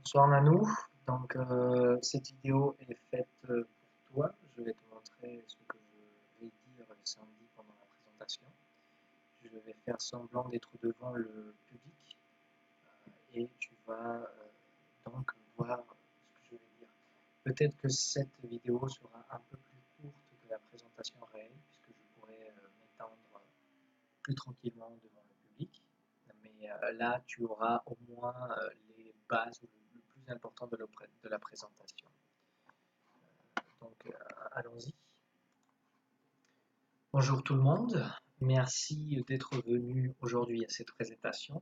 Bonsoir Nanou, donc cette vidéo est faite pour toi. Je vais te montrer ce que je vais dire samedi pendant la présentation. Je vais faire semblant d'être devant le public et tu vas donc voir ce que je vais dire. Peut-être que cette vidéo sera un peu plus courte que la présentation réelle puisque je pourrai m'étendre plus tranquillement devant le public. Mais là, tu auras au moins les bases, le plus important de la présentation. Donc, allons-y. Bonjour tout le monde, merci d'être venu aujourd'hui à cette présentation.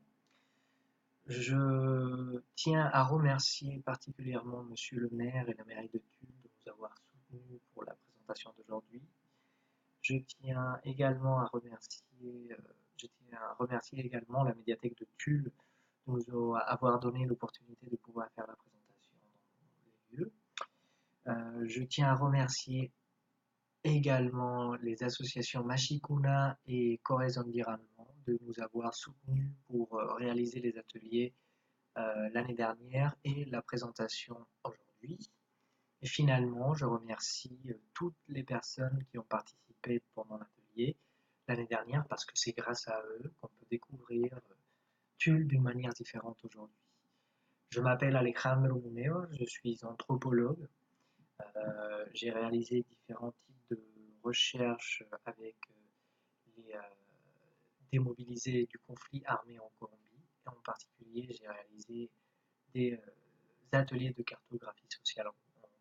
Je tiens à remercier particulièrement Monsieur le maire et la mairie de Tulle de nous avoir soutenus pour la présentation d'aujourd'hui. Je tiens également à remercier également la médiathèque de Tulle de nous avoir donné l'opportunité de pouvoir faire la présentation dans les lieux. Je tiens à remercier également les associations Mashikuna et Corres Environnement de nous avoir soutenus pour réaliser les ateliers l'année dernière et la présentation aujourd'hui. Et finalement, je remercie toutes les personnes qui ont participé pendant l'atelier l'année dernière parce que c'est grâce à eux qu'on peut découvrir Tulle d'une manière différente aujourd'hui. Je m'appelle Alejandro Muneo, je suis anthropologue. J'ai réalisé différents types de recherches avec les démobilisés du conflit armé en Colombie. Et en particulier, j'ai réalisé des ateliers de cartographie sociale en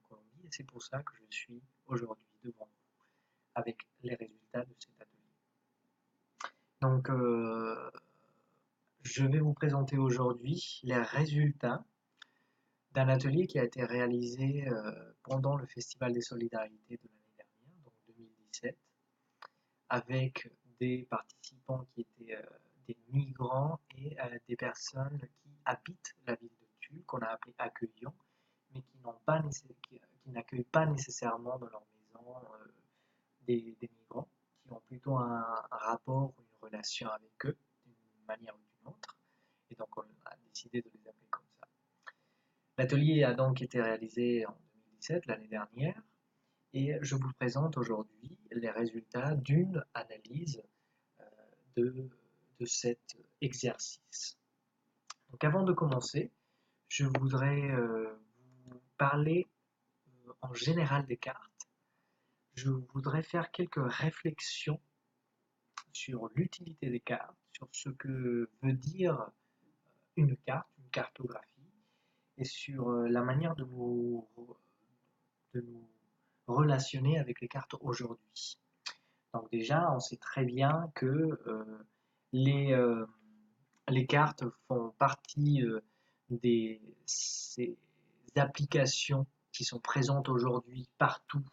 Colombie. Et c'est pour ça que je suis aujourd'hui devant vous avec les résultats de cet atelier. Donc, je vais vous présenter aujourd'hui les résultats d'un atelier qui a été réalisé pendant le Festival des Solidarités de l'année dernière, donc 2017, avec des participants qui étaient des migrants et des personnes qui habitent la ville de Tulle, qu'on a appelé accueillants, mais qui n'accueillent pas nécessairement dans leur maison des migrants, qui ont plutôt un rapport ou une relation avec eux d'une manière ou d'une autre, et donc on a décidé de les appeler comme ça. L'atelier a donc été réalisé en 2017, l'année dernière, et je vous présente aujourd'hui les résultats d'une analyse de, de cet exercice. Donc avant de commencer, je voudrais vous parler en général des cartes. Je voudrais faire quelques réflexions sur l'utilité des cartes, sur ce que veut dire une cartographie, et sur la manière de nous relationner avec les cartes aujourd'hui. Donc déjà, on sait très bien que les cartes font partie ces applications qui sont présentes aujourd'hui partout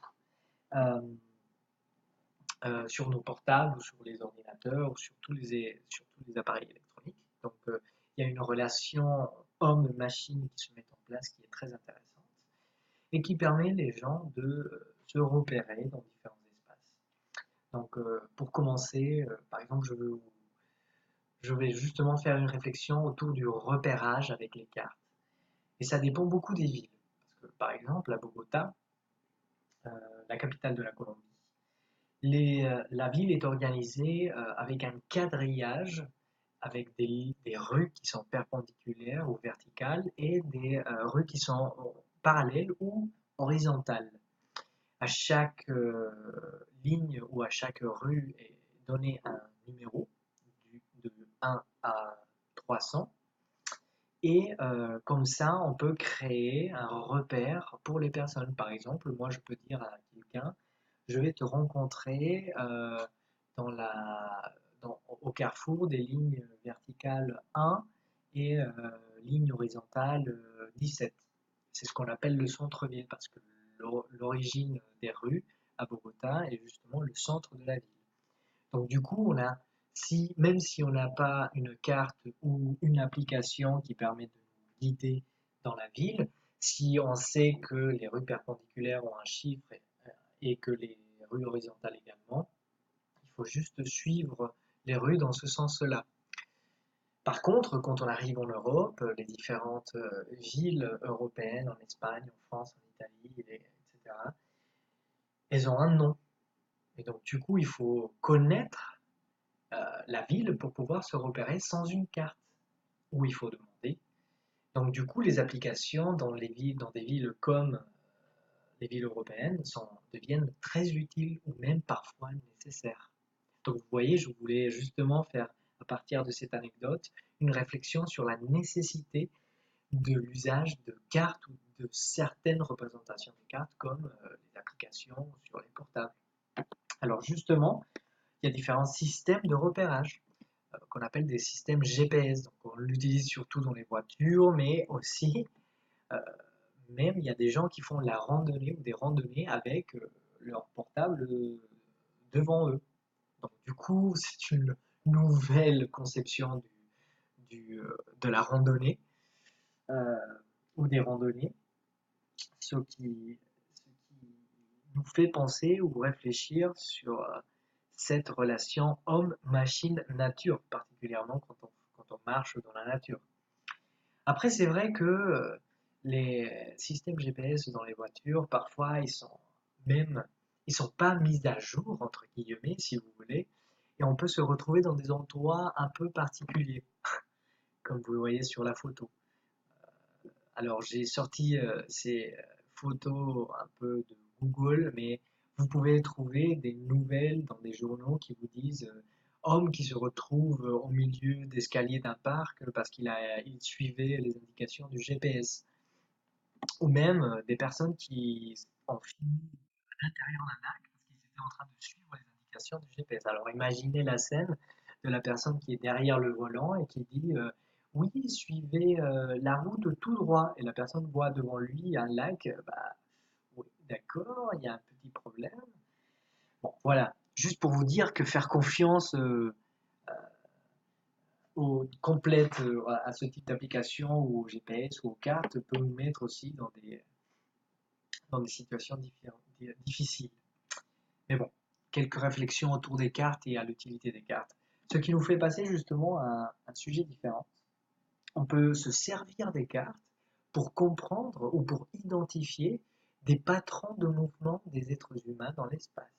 sur nos portables ou sur les ordinateurs ou sur tous les appareils électroniques. Donc il y a une relation homme-machine qui se met en place qui est très intéressante et qui permet les gens de se repérer dans différents espaces. Donc pour commencer, par exemple, je vais justement faire une réflexion autour du repérage avec les cartes. Et ça dépend beaucoup des villes. Parce que par exemple, à Bogota, la capitale de la Colombie, la ville est organisée avec un quadrillage, avec des rues qui sont perpendiculaires ou verticales et des rues qui sont parallèles ou horizontales. À chaque ligne ou à chaque rue est donné un numéro de 1 à 300. Et comme ça, on peut créer un repère pour les personnes. Par exemple, moi, je peux dire à quelqu'un, je vais te rencontrer au carrefour des lignes verticales 1 et ligne horizontale 17. C'est ce qu'on appelle le centre-ville parce que l'origine des rues à Bogota est justement le centre de la ville. Donc du coup, même si on n'a pas une carte ou une application qui permet de nous guider dans la ville, si on sait que les rues perpendiculaires ont un chiffre et que les rues horizontales également, il faut juste suivre les rues dans ce sens-là. Par contre, quand on arrive en Europe, les différentes villes européennes, en Espagne, en France, en Italie, etc., elles ont un nom. Et donc, du coup, il faut connaître la ville pour pouvoir se repérer sans une carte, ou il faut demander. Donc, du coup, les applications dans des villes comme les villes européennes deviennent très utiles ou même parfois nécessaires. Donc, vous voyez, je voulais justement faire, à partir de cette anecdote, une réflexion sur la nécessité de l'usage de cartes ou de certaines représentations de cartes comme les applications sur les portables. Alors justement, il y a différents systèmes de repérage qu'on appelle des systèmes GPS. Donc on l'utilise surtout dans les voitures, mais aussi, euh, même il y a des gens qui font la randonnée ou des randonnées avec leur portable devant eux. Donc du coup, c'est une nouvelle conception de la randonnée euh, ou des randonnées, ce qui nous fait penser ou réfléchir sur cette relation homme-machine-nature, particulièrement quand on marche dans la nature. Après, c'est vrai que les systèmes GPS dans les voitures, parfois, ils sont pas mis à jour, entre guillemets, si vous voulez, et on peut se retrouver dans des endroits un peu particuliers, comme vous le voyez sur la photo. Alors, j'ai sorti ces photos un peu de Google, mais vous pouvez trouver des nouvelles dans des journaux qui vous disent homme qui se retrouve au milieu d'escaliers d'un parc parce il suivait les indications du GPS. Ou même des personnes qui ont fini à l'intérieur d'un arc parce qu'ils étaient en train de suivre les indications du GPS. Alors imaginez la scène de la personne qui est derrière le volant et qui dit oui, suivez la route tout droit. Et la personne voit devant lui un lac. Bah, oui, d'accord, il y a un petit problème. Bon, voilà. Juste pour vous dire que faire confiance complète à ce type d'application ou au GPS ou aux cartes peut nous mettre aussi dans des situations difficiles. Mais bon, quelques réflexions autour des cartes et à l'utilité des cartes. Ce qui nous fait passer justement à un sujet différent. On peut se servir des cartes pour comprendre ou pour identifier des patrons de mouvement des êtres humains dans l'espace.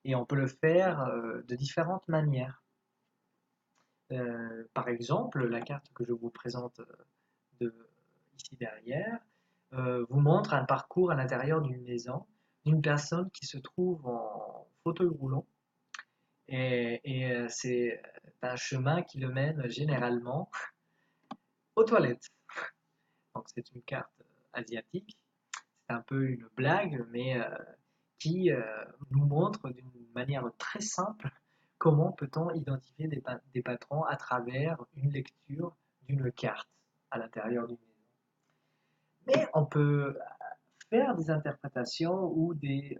Et on peut le faire de différentes manières. Par exemple, la carte que je vous présente ici derrière vous montre un parcours à l'intérieur d'une maison d'une personne qui se trouve en fauteuil roulant et c'est un chemin qui le mène généralement aux toilettes. Donc c'est une carte asiatique, c'est un peu une blague, mais qui nous montre d'une manière très simple comment peut-on identifier des patrons à travers une lecture d'une carte à l'intérieur d'une maison. Mais on peut faire des interprétations ou des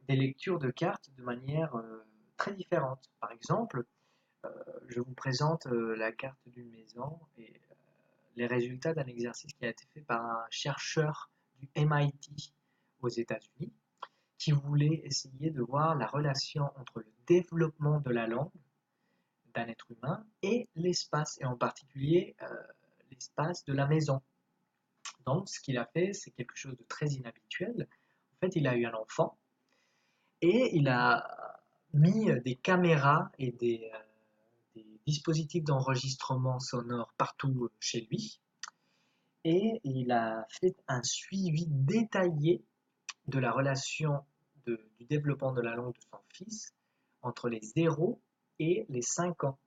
lectures de cartes de manière très différente. Par exemple, je vous présente la carte d'une maison et les résultats d'un exercice qui a été fait par un chercheur du MIT aux États-Unis qui voulait essayer de voir la relation entre le développement de la langue d'un être humain et l'espace, et en particulier l'espace de la maison. Donc, ce qu'il a fait, c'est quelque chose de très inhabituel. En fait, il a eu un enfant et il a mis des caméras et des dispositifs d'enregistrement sonore partout chez lui. Et il a fait un suivi détaillé de la relation du développement de la langue de son fils entre les 0 et les 5 ans.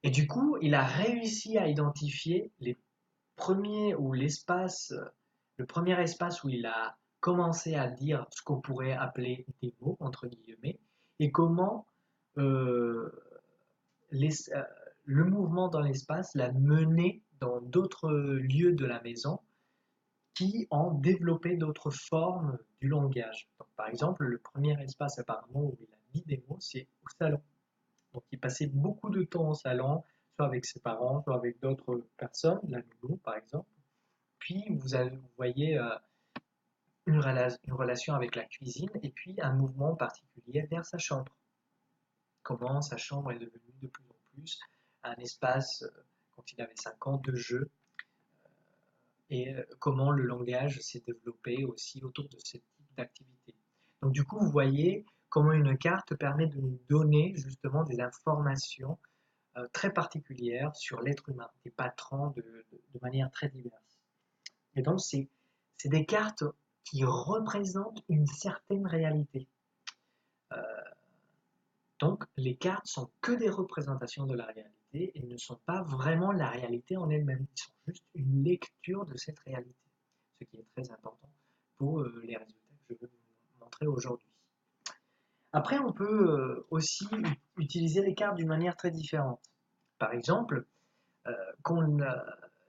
Et du coup, il a réussi à identifier les premiers ou le premier espace où il a commencé à dire ce qu'on pourrait appeler des mots, entre guillemets, et comment euh, les- euh, le mouvement dans l'espace l'a mené dans d'autres lieux de la maison qui ont développé d'autres formes du langage. Donc, par exemple, le premier espace apparemment où il a mis des mots, c'est au salon. Donc il passait beaucoup de temps au salon, soit avec ses parents, soit avec d'autres personnes, la nounou par exemple. Puis vous voyez une relation avec la cuisine et puis un mouvement particulier vers sa chambre. Comment sa chambre est devenue de plus en plus un espace, quand il avait 5 ans, de jeu, et comment le langage s'est développé aussi autour de ce type d'activité. Donc du coup, vous voyez comment une carte permet de nous donner justement des informations très particulières sur l'être humain, des patrons de manière très diverse. Et donc c'est des cartes qui représentent une certaine réalité. Donc les cartes sont que des représentations de la réalité et ne sont pas vraiment la réalité en elle-même. Ils sont juste une lecture de cette réalité, ce qui est très important pour les résultats que je vais vous montrer aujourd'hui. Après, on peut aussi utiliser les cartes d'une manière très différente. Par exemple, quand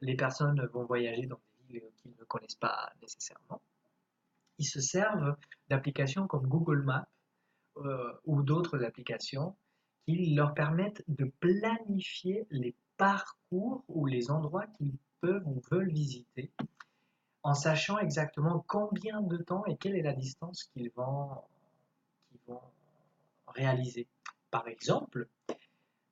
les personnes vont voyager dans des villes qu'ils ne connaissent pas nécessairement, ils se servent d'applications comme Google Maps ou d'autres applications qui leur permettent de planifier les parcours ou les endroits qu'ils peuvent ou veulent visiter en sachant exactement combien de temps et quelle est la distance qu'ils vont réaliser. Par exemple,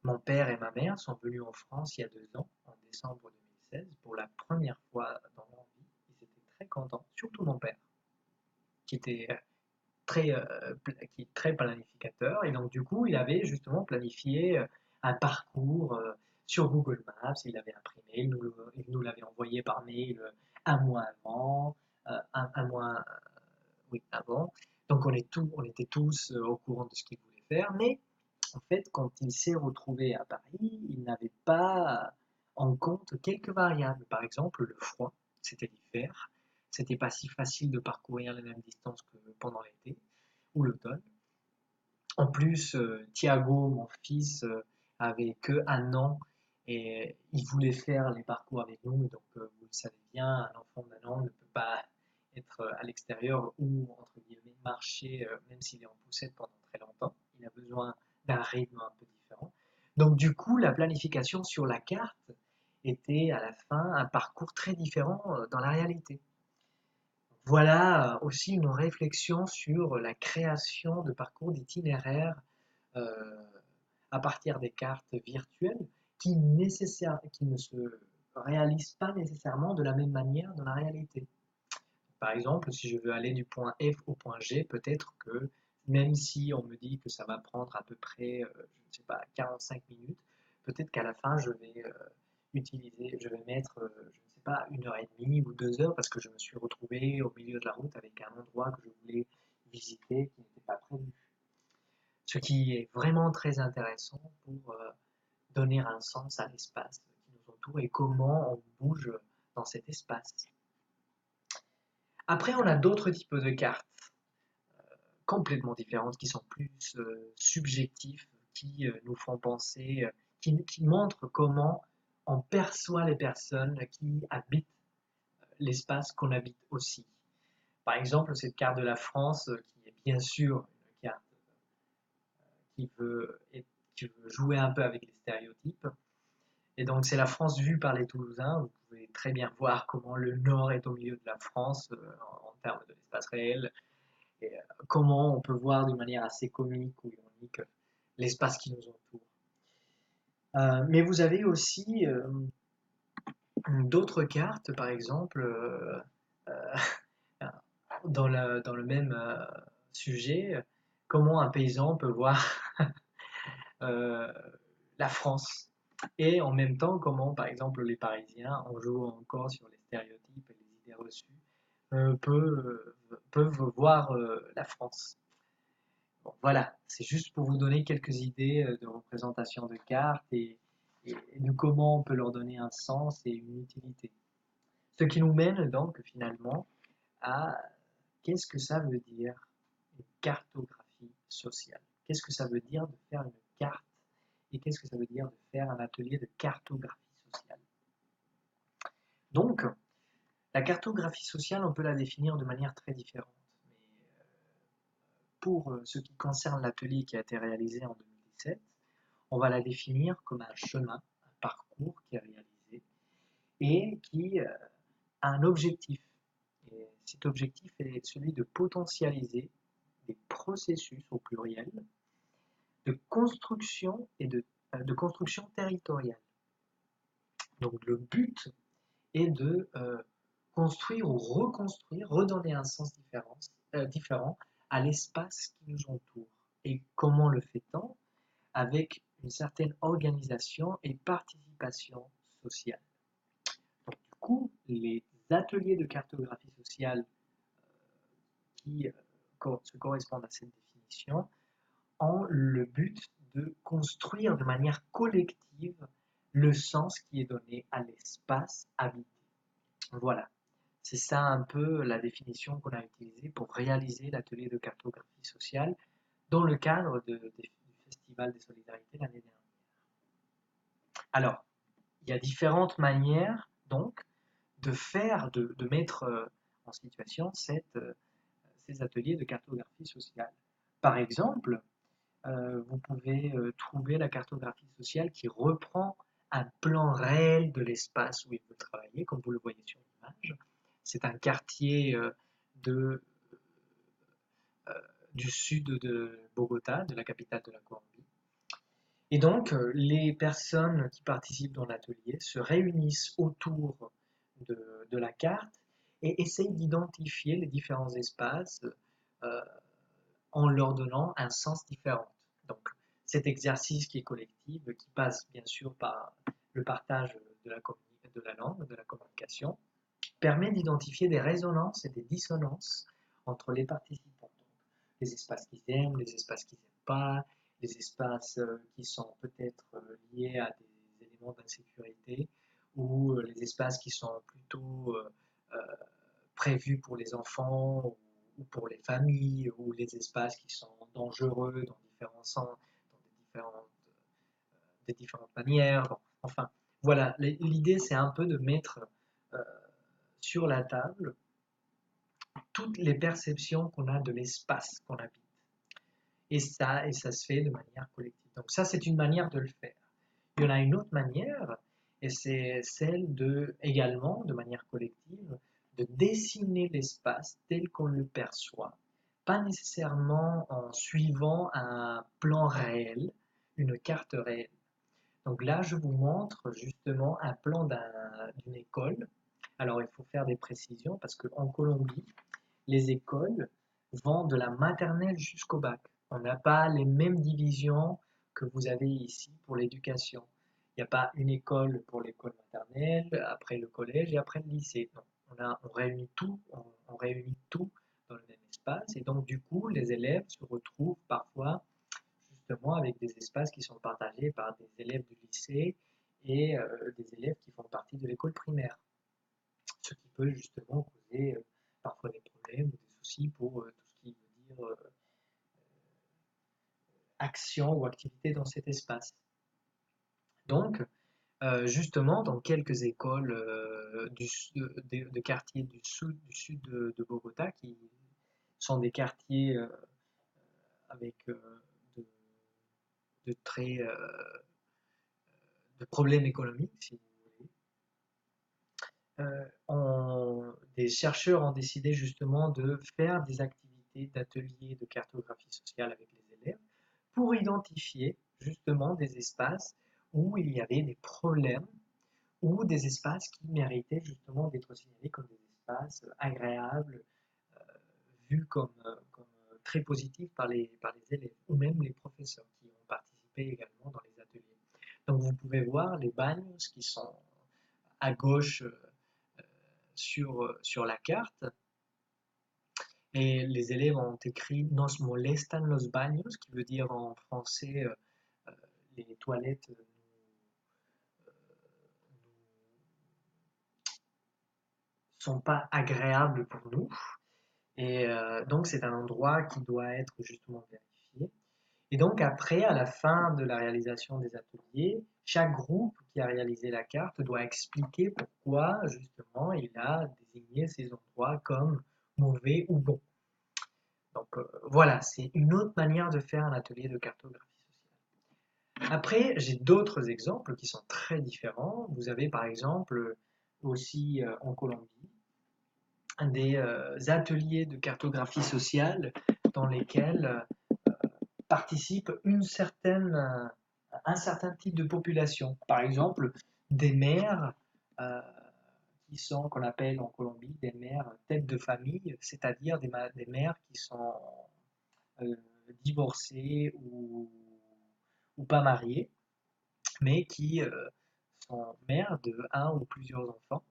mon père et ma mère sont venus en France il y a 2 ans, en décembre 2016, pour la première fois dans leur vie. Ils étaient très contents, surtout mon père, qui était très, qui est très planificateur. Et donc, du coup, il avait justement planifié un parcours sur Google Maps. Il l'avait imprimé, il nous l'avait envoyé par mail un mois avant, un mois oui, avant. Donc, on était tous au courant de ce qu'il voulait faire. Mais en fait, quand il s'est retrouvé à Paris, il n'avait pas en compte quelques variables. Par exemple, le froid, c'était l'hiver. C'était pas si facile de parcourir les mêmes distances que pendant l'été ou l'automne. En plus, Thiago, mon fils, avait que 1 an et il voulait faire les parcours avec nous. Et donc, vous le savez bien, un enfant d'1 an ne peut pas être à l'extérieur ou, entre guillemets, marcher, même s'il est en poussette pendant très longtemps. Il a besoin d'un rythme un peu différent. Donc, du coup, la planification sur la carte était à la fin un parcours très différent dans la réalité. Voilà aussi une réflexion sur la création de parcours d'itinéraires euh, à partir des cartes virtuelles qui ne se réalisent pas nécessairement de la même manière dans la réalité. Par exemple, si je veux aller du point F au point G, peut-être que même si on me dit que ça va prendre à peu près, je ne sais pas, 45 minutes, peut-être qu'à la fin, je vais mettre, je ne sais pas, 1 heure et demie ou 2 heures parce que je me suis retrouvé au milieu de la route avec un endroit que je voulais visiter qui n'était pas prévu. Ce qui est vraiment très intéressant pour donner un sens à l'espace qui nous entoure et comment on bouge dans cet espace. Après, on a d'autres types de cartes complètement différentes qui sont plus subjectifs, qui nous font penser, qui montrent comment on perçoit les personnes qui habitent l'espace qu'on habite aussi. Par exemple, cette carte de la France, qui est bien sûr une carte qui veut, qui veut jouer un peu avec les stéréotypes. Et donc, c'est la France vue par les Toulousains. Vous pouvez très bien voir comment le nord est au milieu de la France en termes de l'espace réel. Et comment on peut voir d'une manière assez comique ou ironique l'espace qui nous entoure. Mais vous avez aussi d'autres cartes, par exemple, dans le même sujet, comment un paysan peut voir euh, la France. Et en même temps, comment, par exemple, les Parisiens, en jouant encore sur les stéréotypes et les idées reçues, peuvent voir la France. Bon, voilà, c'est juste pour vous donner quelques idées de représentation de cartes et de comment on peut leur donner un sens et une utilité. Ce qui nous mène donc finalement à qu'est-ce que ça veut dire une cartographie sociale? Qu'est-ce que ça veut dire de faire une carte? Et qu'est-ce que ça veut dire de faire un atelier de cartographie sociale? Donc, la cartographie sociale, on peut la définir de manière très différente. Mais pour ce qui concerne l'atelier qui a été réalisé en 2017, on va la définir comme un chemin, un parcours qui est réalisé et qui a un objectif. Et cet objectif est celui de potentialiser des processus au pluriel de construction et de de construction territoriale. Donc le but est de construire ou reconstruire, redonner un sens différent à l'espace qui nous entoure. Et comment le fait-on? Avec une certaine organisation et participation sociale. Donc, du coup, les ateliers de cartographie sociale qui se correspondent à cette définition ont le but de construire de manière collective le sens qui est donné à l'espace habité. Voilà, c'est ça un peu la définition qu'on a utilisée pour réaliser l'atelier de cartographie sociale dans le cadre du Festival des Solidarités l'année dernière. Alors, il y a différentes manières donc de mettre en situation ces ateliers de cartographie sociale. Par exemple, vous pouvez trouver la cartographie sociale qui reprend un plan réel de l'espace où il veut travailler, comme vous le voyez sur l'image. C'est un quartier de, euh, du sud de Bogota, de la capitale de la Colombie. Et donc, les personnes qui participent dans l'atelier se réunissent autour de la carte et essayent d'identifier les différents espaces euh, en leur donnant un sens différent. Donc, cet exercice qui est collectif, qui passe bien sûr par le partage de la langue, de la communication, permet d'identifier des résonances et des dissonances entre les participants. Donc, les espaces qu'ils aiment, les espaces qu'ils n'aiment pas, les espaces qui sont peut-être liés à des éléments d'insécurité ou les espaces qui sont plutôt prévus pour les enfants ou pour les familles ou les espaces qui sont dangereux dans différents sens, dans des différentes manières. Bon, enfin, voilà, l'idée c'est un peu de mettre euh, sur la table toutes les perceptions qu'on a de l'espace qu'on habite. Et ça se fait de manière collective. Donc ça, c'est une manière de le faire. Il y en a une autre manière, et c'est celle de, également, de manière collective, de dessiner l'espace tel qu'on le perçoit, pas nécessairement en suivant un plan réel, une carte réelle. Donc là, je vous montre justement un plan d'une école. Alors, il faut faire des précisions parce qu'en Colombie, les écoles vont de la maternelle jusqu'au bac. On n'a pas les mêmes divisions que vous avez ici pour l'éducation. Il n'y a pas une école pour l'école maternelle, après le collège et après le lycée. Non, on réunit on réunit tout dans le même espace et donc du coup, les élèves se retrouvent parfois justement avec des espaces qui sont partagés par des élèves du lycée et des élèves qui font partie de l'école primaire. Ce qui peut justement causer parfois des problèmes ou des soucis pour tout ce qui veut dire action ou activité dans cet espace. Donc, justement, dans quelques écoles de quartiers du sud de Bogota, qui sont des quartiers avec de, de très de problèmes économiques, si vous voulez, des chercheurs ont décidé justement de faire des activités d'ateliers de cartographie sociale avec les élèves pour identifier justement des espaces où il y avait des problèmes ou des espaces qui méritaient justement d'être signalés comme des espaces agréables, vus comme très positifs par les élèves ou même les professeurs qui ont participé également dans les ateliers. Donc vous pouvez voir les bagnes qui sont à gauche sur la carte. Et les élèves ont écrit Nos molestan los baños, qui veut dire en français les toilettes nous sont pas agréables pour nous. Et donc c'est un endroit qui doit être justement vérifié. Et donc après, à la fin de la réalisation des ateliers, chaque groupe qui a réalisé la carte doit expliquer pourquoi justement il a désigné ces endroits comme mauvais ou bons. Donc voilà, c'est une autre manière de faire un atelier de cartographie sociale. Après, j'ai d'autres exemples qui sont très différents. Vous avez par exemple aussi en Colombie des ateliers de cartographie sociale dans lesquels participe une certaine un certain type de population. Par exemple, des mères qui sont, qu'on appelle en Colombie, des mères têtes de famille, c'est-à-dire des mères qui sont euh, divorcées ou pas mariées, mais qui sont mères de un ou plusieurs enfants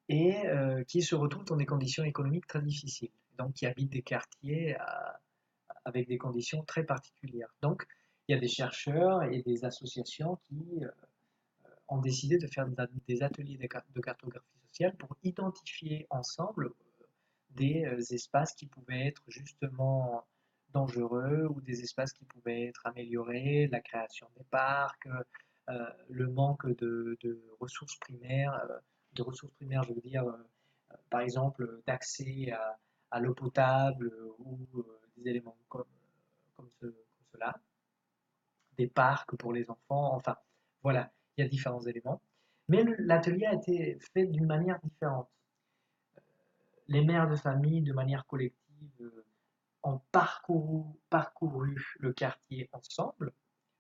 et qui se retrouvent dans des conditions économiques très difficiles, donc qui habitent des quartiers avec des conditions très particulières. Donc, il y a des chercheurs et des associations qui ont décidé de faire des ateliers de cartographie sociale pour identifier ensemble des espaces qui pouvaient être justement dangereux ou des espaces qui pouvaient être améliorés, la création des parcs, le manque de ressources primaires, je veux dire, par exemple, d'accès à l'eau potable ou des éléments comme cela, des parcs pour les enfants, enfin, voilà, il y a différents éléments. Mais l'atelier a été fait d'une manière différente. Les mères de famille, de manière collective, ont parcouru le quartier ensemble.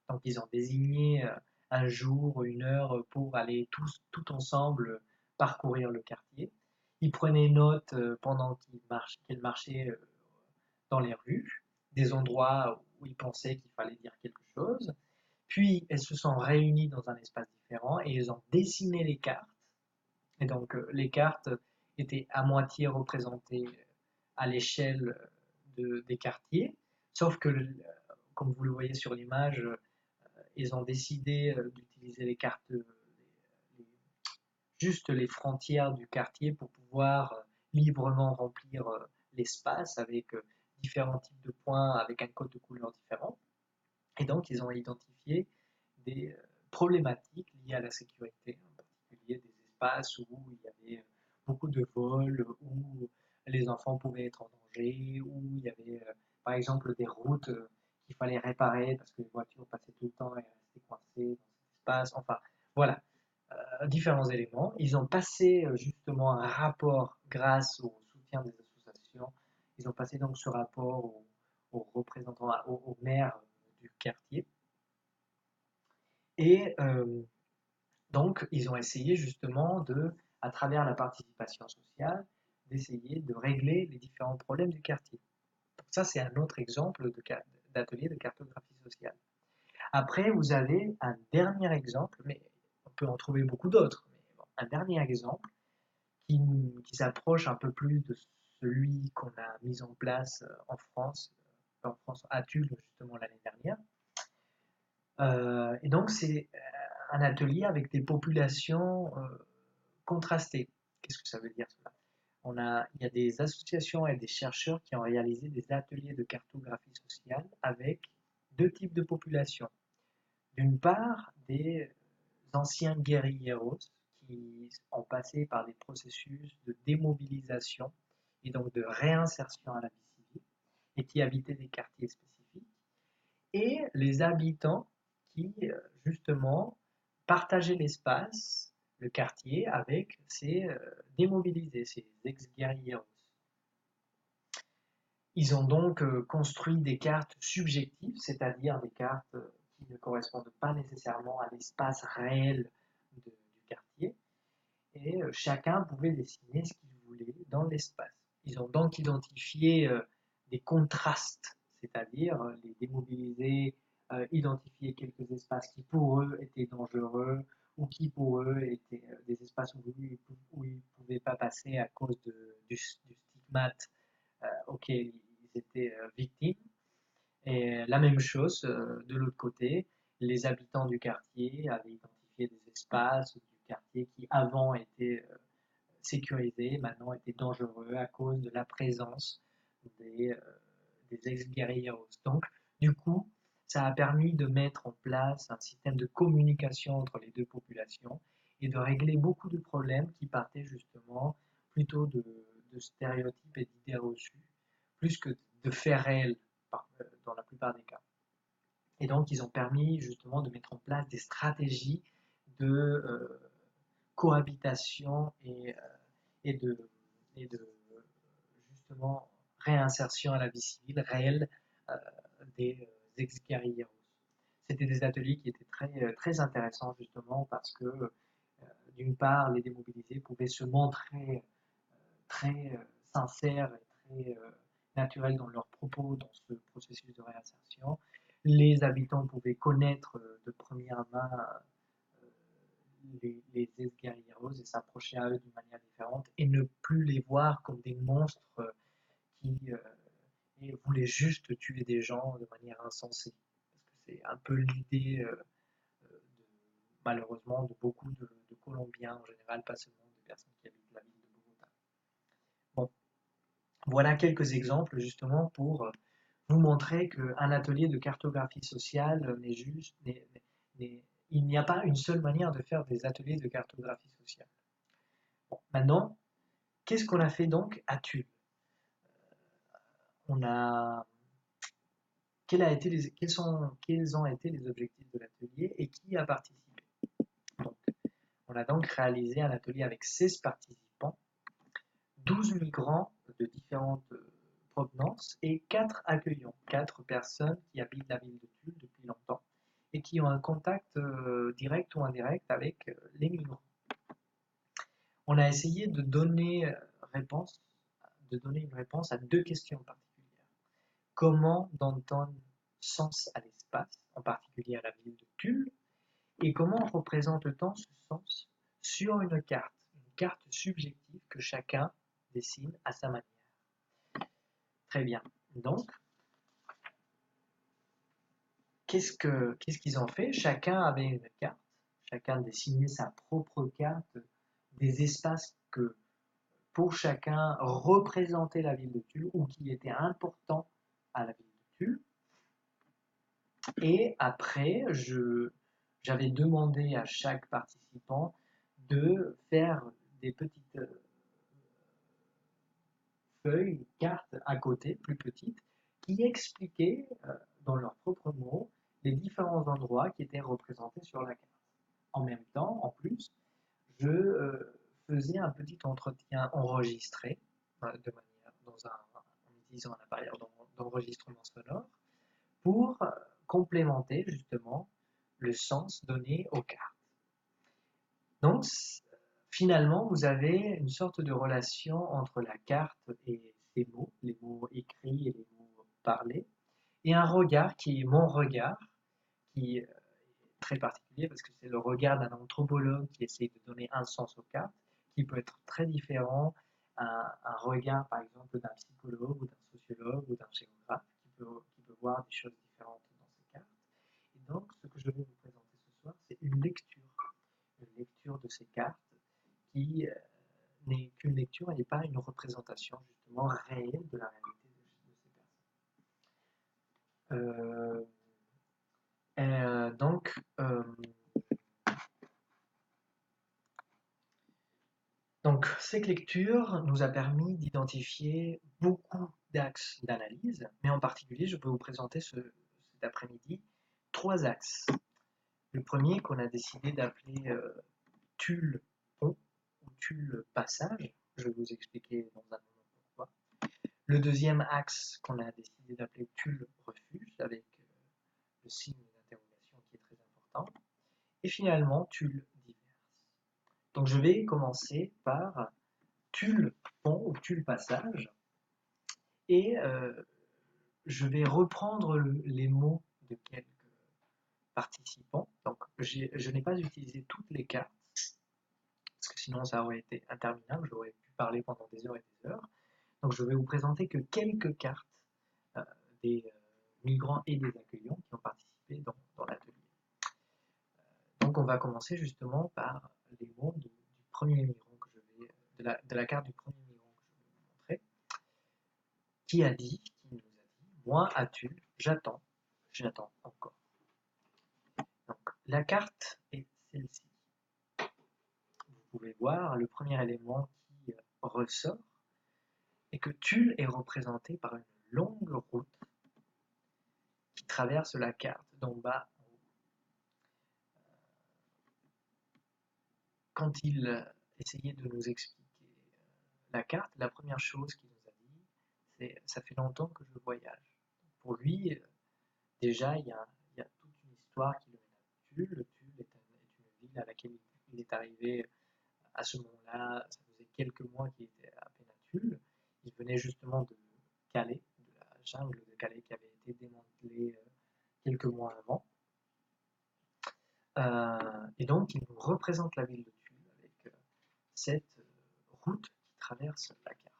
Donc, ils ont désigné un jour, une heure pour aller tous, tout ensemble parcourir le quartier. Ils prenaient note pendant qu'ils marchaient dans les rues, des endroits où ils pensaient qu'il fallait dire quelque chose. Puis, elles se sont réunies dans un espace différent et ils ont dessiné les cartes. Et donc, les cartes étaient à moitié représentées à l'échelle des quartiers, sauf que, comme vous le voyez sur l'image, ils ont décidé d'utiliser les cartes, juste les frontières du quartier pour pouvoir librement remplir l'espace avec différents types de points avec un code de couleur différent. Et donc, ils ont identifié des problématiques liées à la sécurité, en particulier des espaces où il y avait beaucoup de vols, où les enfants pouvaient être en danger, où il y avait par exemple des routes qu'il fallait réparer parce que les voitures passaient tout le temps et restaient coincées dans cet espace. Enfin, voilà, différents éléments. Ils ont passé justement un rapport grâce au soutien des associations. Ils ont passé donc ce rapport aux représentants, aux maires du quartier. Et donc, ils ont essayé justement à travers la participation sociale, d'essayer de régler les différents problèmes du quartier. Donc ça, c'est un autre exemple d'atelier de cartographie sociale. Après, vous avez un dernier exemple, mais on peut en trouver beaucoup d'autres. Mais bon, un dernier exemple qui s'approche un peu plus de celui qu'on a mis en place en France à Tulle justement l'année dernière. Et donc, c'est un atelier avec des populations contrastées. Qu'est-ce que ça veut dire cela? Il y a des associations et des chercheurs qui ont réalisé des ateliers de cartographie sociale avec deux types de populations. D'une part, des anciens guerrilleros qui ont passé par des processus de démobilisation et donc de réinsertion à la vie civile et qui habitaient des quartiers spécifiques, et les habitants qui, justement, partageaient l'espace, le quartier, avec ces démobilisés, ces ex-guerrilleros. Ils ont donc construit des cartes subjectives, c'est-à-dire des cartes qui ne correspondent pas nécessairement à l'espace réel du quartier, et chacun pouvait dessiner ce qu'il voulait dans l'espace. Ils ont donc identifié des contrastes, c'est-à-dire les démobilisés identifier quelques espaces qui pour eux étaient dangereux ou qui pour eux étaient des espaces où ils ne pouvaient pas passer à cause du stigmate auquel ils étaient victimes. Et la même chose de l'autre côté, les habitants du quartier avaient identifié des espaces du quartier qui avant étaient sécurisés, maintenant étaient dangereux à cause de la présence des, euh, des ex-guerrilleros. Donc, du coup, ça a permis de mettre en place un système de communication entre les deux populations et de régler beaucoup de problèmes qui partaient justement plutôt de stéréotypes et d'idées reçues, plus que de faits réels dans la plupart des cas. Et donc, ils ont permis justement de mettre en place des stratégies de cohabitation et de, et de justement réinsertion à la vie civile réelle des ex-guerrilleros. C'était des ateliers qui étaient très intéressants justement parce que d'une part, les démobilisés pouvaient se montrer très sincères et très naturels dans leurs propos dans ce processus de réinsertion. Les habitants pouvaient connaître de première main les ex-guerrilleros et s'approcher à eux d'une manière différente et ne plus les voir comme des monstres qui voulaient juste tuer des gens de manière insensée. Parce que c'est un peu l'idée, malheureusement, de beaucoup de Colombiens en général, pas seulement des personnes qui habitent la ville de Bogota. Bon, voilà quelques exemples justement pour vous montrer qu'un atelier de cartographie sociale n'est juste, il n'y a pas une seule manière de faire des ateliers de cartographie sociale. Bon, maintenant, qu'est-ce qu'on a fait donc à Tulle? On a, quels ont été les objectifs de l'atelier et qui a participé? Donc, on a donc réalisé un atelier avec 16 participants, 12 migrants de différentes provenances et 4 accueillants, 4 personnes qui habitent la ville de Tulle depuis longtemps et qui ont un contact direct ou indirect avec les migrants. On a essayé de donner une réponse à 2 questions particulières. Comment donne-t-on sens à l'espace, en particulier à la ville de Tulle, et comment représente-t-on ce sens sur une carte subjective que chacun dessine à sa manière. Très bien. Donc, qu'est-ce qu'ils ont fait? Chacun avait une carte, chacun dessinait sa propre carte des espaces que pour chacun représentaient la ville de Tulle ou qui étaient importants à la ville de Tulle. Et après, j'avais demandé à chaque participant de faire des petites feuilles, cartes à côté, plus petites, qui expliquaient dans leurs propres mots les différents endroits qui étaient représentés sur la carte. En même temps, en plus, je faisais un petit entretien enregistré de manière en utilisant un appareil d'enregistrement sonore pour complémenter justement le sens donné aux cartes. Donc, finalement, vous avez une sorte de relation entre la carte et ses mots, les mots écrits et les mots parlés, et un regard qui est mon regard, qui est très particulier parce que c'est le regard d'un anthropologue qui essaie de donner un sens aux cartes, qui peut être très différent un regard, par exemple, d'un psychologue ou d'un sociologue ou d'un géographe qui peut voir des choses différentes dans ces cartes. Et donc, ce que je vais vous présenter ce soir, c'est une lecture de ces cartes qui n'est qu'une lecture et n'est pas une représentation justement réelle de la réalité de ces personnes. Donc, cette lecture nous a permis d'identifier beaucoup d'axes d'analyse, mais en particulier, je peux vous présenter cet après-midi 3 axes. Le premier qu'on a décidé d'appeler Tulle Pont ou Tulle Passage, je vais vous expliquer dans un moment pourquoi. Le deuxième axe qu'on a décidé d'appeler Tulle Refuge, avec le signe d'interrogation qui est très important. Et finalement, Tulle Diverse. Donc je vais commencer par Tulle Pont ou Tulle Passage et je vais reprendre les mots de quelques participants. Donc je n'ai pas utilisé toutes les cartes parce que sinon ça aurait été interminable, j'aurais pu parler pendant des heures et des heures. Donc je vais vous présenter que quelques cartes des migrants et des accueillants qui ont participé dans l'atelier. Donc on va commencer justement par les mots du premier migrant que je vais, de la carte du premier migrant que je vais vous montrer, qui nous a dit, moi à Tulle, j'attends encore. Donc la carte est celle-ci. Vous pouvez voir le premier élément qui ressort est que Tulle est représenté par une longue route qui traverse la carte d'en bas en haut. Quand il essayait de nous expliquer la carte, la première chose qu'il nous a dit, c'est « ça fait longtemps que je voyage ». Pour lui, déjà, il y a toute une l'histoire qui le mène à Tulle. Tulle est une ville à laquelle il est arrivé à ce moment-là. Ça faisait quelques mois qu'il était à peine à Tulle. Il venait justement de Calais, de la jungle de Calais qui avait été démantelée quelques mois avant. Et donc, il nous représente la ville de Tulle avec cette route qui traverse la carte.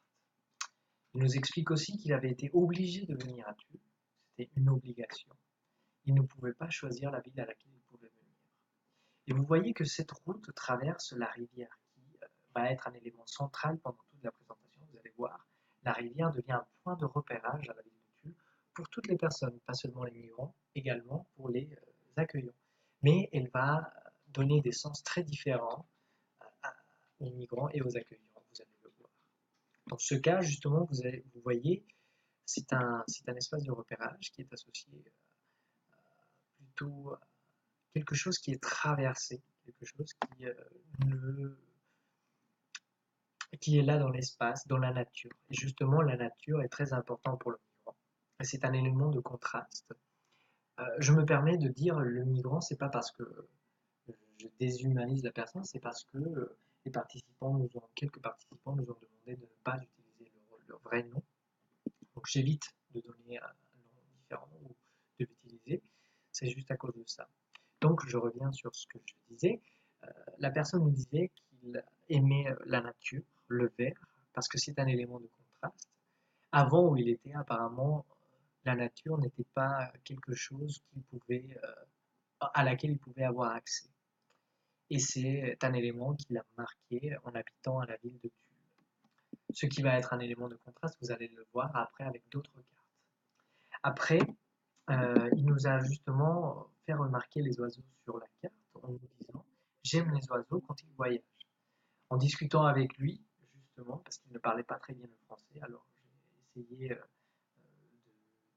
Il nous explique aussi qu'il avait été obligé de venir à Tulle. C'était une obligation. Il ne pouvait pas choisir la ville à laquelle il pouvait venir. Et vous voyez que cette route traverse la rivière qui va être un élément central pendant toute la présentation. Vous allez voir, la rivière devient un point de repérage à la ville de Tulle pour toutes les personnes, pas seulement les migrants, également pour les accueillants. Mais elle va donner des sens très différents aux migrants et aux accueillants, vous allez le voir. Dans ce cas, justement, vous voyez, c'est un espace de repérage qui est associé plutôt à quelque chose qui est traversé, quelque chose qui est là dans l'espace, dans la nature. Et justement, la nature est très importante pour le migrant. Et c'est un élément de contraste. Je me permets de dire le migrant, c'est pas parce que je déshumanise la personne, c'est parce que quelques participants nous ont demandé de ne pas utiliser leur vrai nom. Donc j'évite de donner un nom différent ou de l'utiliser. C'est juste à cause de ça. Donc je reviens sur ce que je disais. La personne nous disait qu'il aimait la nature, le vert, parce que c'est un élément de contraste. Avant où il était, apparemment, la nature n'était pas quelque chose à laquelle il pouvait avoir accès. Et c'est un élément qui l'a marqué en habitant à la ville de Tulle. Ce qui va être un élément de contraste, vous allez le voir après avec d'autres cartes. Après, il nous a justement fait remarquer les oiseaux sur la carte en nous disant « J'aime les oiseaux quand ils voyagent ». En discutant avec lui, justement, parce qu'il ne parlait pas très bien le français, alors j'ai essayé de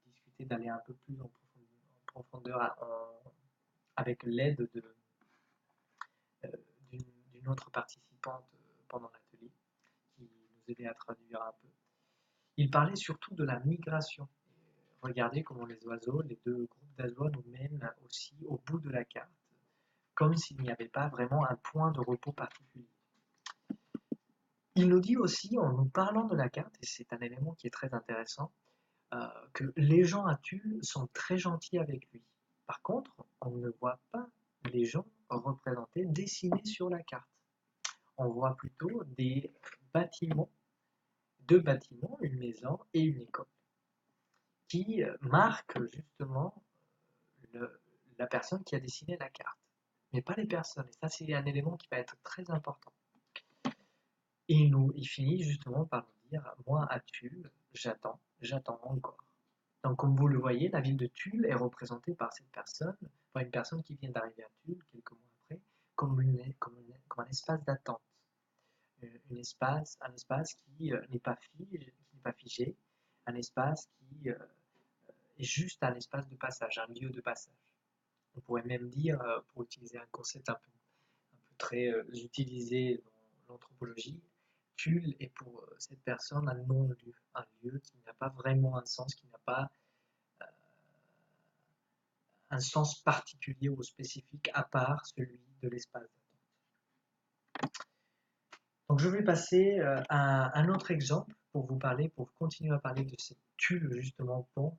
discuter, d'aller un peu plus en profondeur avec l'aide d'une autre participante pendant l'atelier, qui nous aidait à traduire un peu. Il parlait surtout de la migration. Regardez comment les oiseaux, les deux groupes d'oiseaux nous mènent aussi au bout de la carte, comme s'il n'y avait pas vraiment un point de repos particulier. Il nous dit aussi, en nous parlant de la carte, et c'est un élément qui est très intéressant, que les gens à Tulle sont très gentils avec lui. Par contre, on ne voit pas les gens représentés, dessinés sur la carte. On voit plutôt des bâtiments, deux bâtiments, une maison et une école, qui marquent justement la personne qui a dessiné la carte, mais pas les personnes. Et ça, c'est un élément qui va être très important. Et il finit justement par nous dire, moi à Tulle, j'attends encore. Donc comme vous le voyez, la ville de Tulle est représentée par cette personne, par une personne qui vient d'arriver à Tulle quelques mois après, comme un espace d'attente. Un espace qui n'est pas figé, un espace qui est juste un espace de passage, un lieu de passage. On pourrait même dire, pour utiliser un concept un peu très utilisé dans l'anthropologie, Tulle est pour cette personne un non-lieu, un lieu qui n'a pas vraiment un sens, qui n'a pas un sens particulier ou spécifique à part celui de l'espace d'attente. Donc je vais passer à un autre exemple pour continuer à parler de cette Tulle justement pont,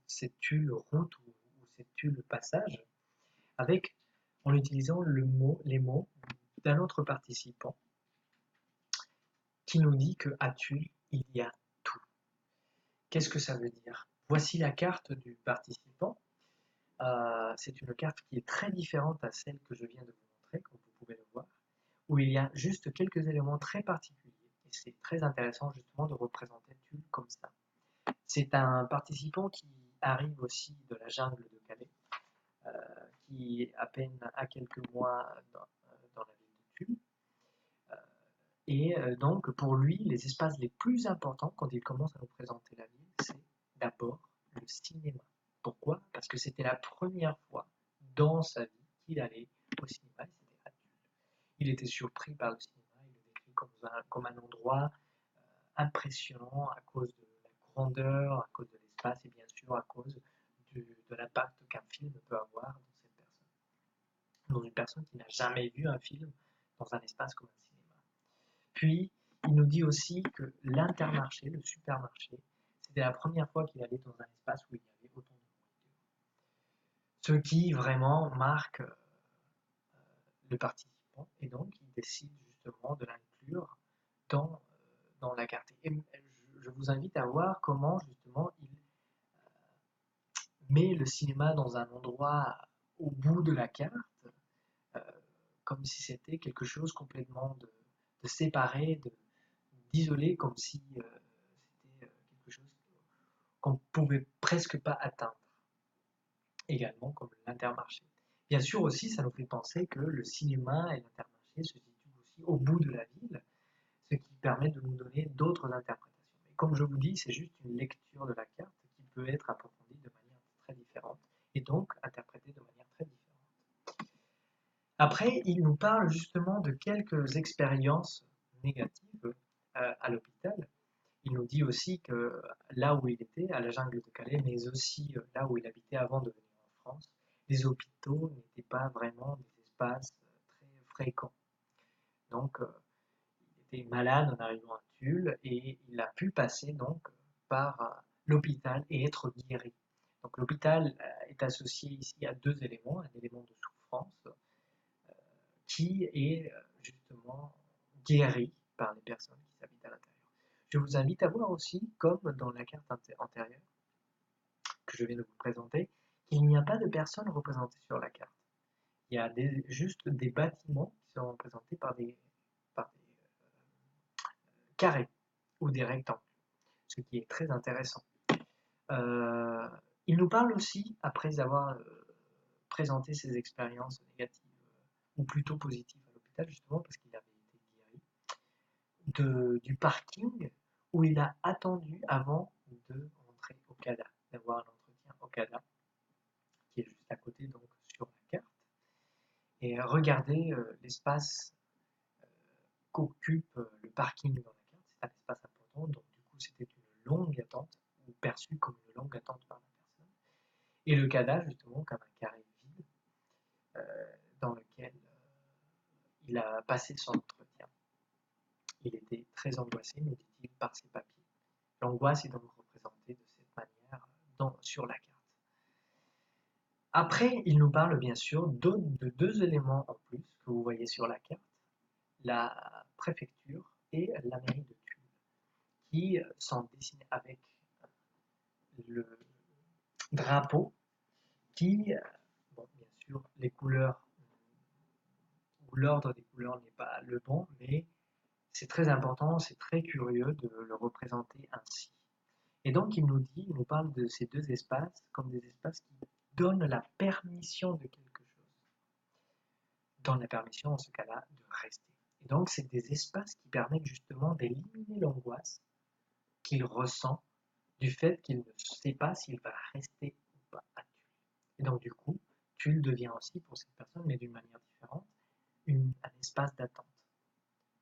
cette Tulle route ou cette Tulle passage, en utilisant les mots d'un autre participant qui nous dit qu'à Tulle, il y a tout. Qu'est-ce que ça veut dire? Voici la carte du participant. C'est une carte qui est très différente à celle que je viens de vous montrer, comme vous pouvez le voir, où il y a juste quelques éléments très particuliers. Et c'est très intéressant justement de représenter Tulle comme ça. C'est un participant qui arrive aussi de la jungle de Calais, qui est à peine à quelques mois dans la ville de Tulle. Et donc pour lui, les espaces les plus importants quand il commence à nous présenter la ville, c'est d'abord le cinéma. Pourquoi? Parce que c'était la première fois dans sa vie qu'il allait au cinéma, et c'était à Tulle. Il était surpris par le cinéma, il le décrit comme un endroit impressionnant à cause de la grandeur, à cause de l'espace et bien sûr à cause de l'impact qu'un film peut avoir dans cette dans une personne qui n'a jamais vu un film dans un espace comme un cinéma. Puis, il nous dit aussi que l'Intermarché, le supermarché, c'était la première fois qu'il allait dans un espace où il y avait autant de nourriture. Ce qui vraiment marque le participant, et donc il décide justement de l'inclure dans la carte. Et je vous invite à voir comment justement il met le cinéma dans un endroit au bout de la carte, euh, comme si c'était quelque chose complètement de séparé, d'isolé, comme si c'était quelque chose qu'on ne pouvait presque pas atteindre. Également comme l'Intermarché. Bien sûr aussi, ça nous fait penser que le cinéma et l'Intermarché se situent aussi au bout de la ville, ce qui permet de nous donner d'autres interprétations. Mais comme je vous dis, c'est juste une lecture de la carte qui peut être approfondie de manière très différente et donc interprétée de manière très différente. Après, il nous parle justement de quelques expériences négatives à l'hôpital. Il nous dit aussi que là où il était, à la jungle de Calais, mais aussi là où il habitait avant de venir en France, les hôpitaux n'étaient pas vraiment des espaces très fréquents. Donc, il était malade en arrivant à Tulle et il a pu passer donc par l'hôpital et être guéri. Donc, l'hôpital est associé ici à deux éléments, un élément de souffrance qui est justement guéri par les personnes qui habitent à l'intérieur. Je vous invite à voir aussi, comme dans la carte antérieure que je viens de vous présenter, qu'il n'y a pas de personnes représentées sur la carte. Il y a juste des bâtiments qui sont représentés par des carrés ou des rectangles, ce qui est très intéressant. Euh, il nous parle aussi, après avoir présenté ses expériences négatives, ou plutôt positives à l'hôpital, justement parce qu'il avait été guéri, du parking où il a attendu avant de rentrer au CADA, d'avoir l'entretien au CADA, qui est juste à côté donc sur la carte. Et regardez l'espace qu'occupe le parking dans la carte, c'est un espace important, donc du coup c'était une longue attente, ou perçue comme une longue attente par la personne. Et le CADA justement comme un carré vide dans lequel il a passé son entretien. Il était très angoissé, nous dit-il, par ses papiers. L'angoisse est donc représentée de cette manière sur la carte. Après, il nous parle bien sûr de deux éléments en plus que vous voyez sur la carte, la préfecture et la mairie de Tulle, qui sont dessinés avec le drapeau qui, bon, bien sûr, les couleurs ou l'ordre des couleurs n'est pas le bon, mais c'est très important, c'est très curieux de le représenter ainsi. Et donc il nous parle de ces deux espaces comme des espaces qui donnent la permission de quelque chose. Donnent la permission, en ce cas-là, de rester. Et donc c'est des espaces qui permettent justement d'éliminer l'angoisse qu'il ressent du fait qu'il ne sait pas s'il va rester ou pas à Tulle. Et donc du coup, Tulle devient aussi pour cette personne, mais d'une manière différente, un espace d'attente.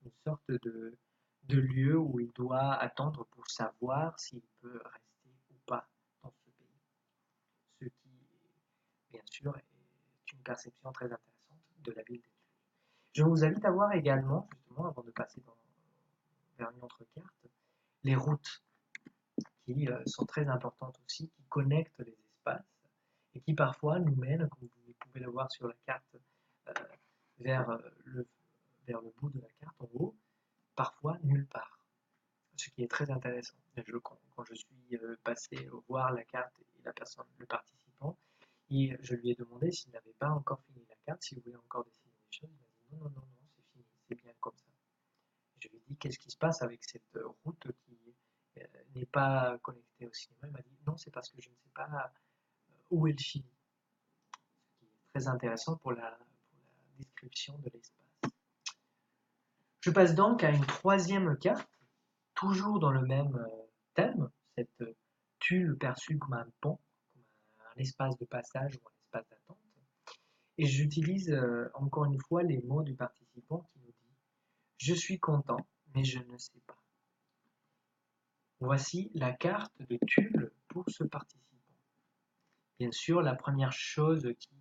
Une sorte de lieu où il doit attendre pour savoir s'il peut rester ou pas dans ce pays. Ce qui, bien sûr, est une perception très intéressante de la ville de Tulle. Je vous invite à voir également, justement, avant de passer vers une autre carte, les routes qui sont très importantes aussi, qui connectent les espaces et qui parfois nous mènent, comme vous pouvez le voir sur la carte, euh, vers, vers le bout de la carte en haut, parfois nulle part. Ce qui est très intéressant. Quand je suis passé voir la carte et la personne, le participant, et je lui ai demandé s'il n'avait pas encore fini la carte, s'il voulait encore dessiner des choses. Il m'a dit non, non, non, non, c'est fini, c'est bien comme ça. Je lui ai dit qu'est-ce qui se passe avec cette route qui n'est pas connectée au cinéma. Il m'a dit non, c'est parce que je ne sais pas où elle finit. Ce qui est très intéressant pour la description de l'espace. Je passe donc à une troisième carte, toujours dans le même thème, cette Tulle perçue comme un pont, comme un espace de passage ou un espace d'attente. Et j'utilise encore une fois les mots du participant qui nous dit « Je suis content, mais je ne sais pas ». Voici la carte de Tulle pour ce participant. Bien sûr, la première chose qui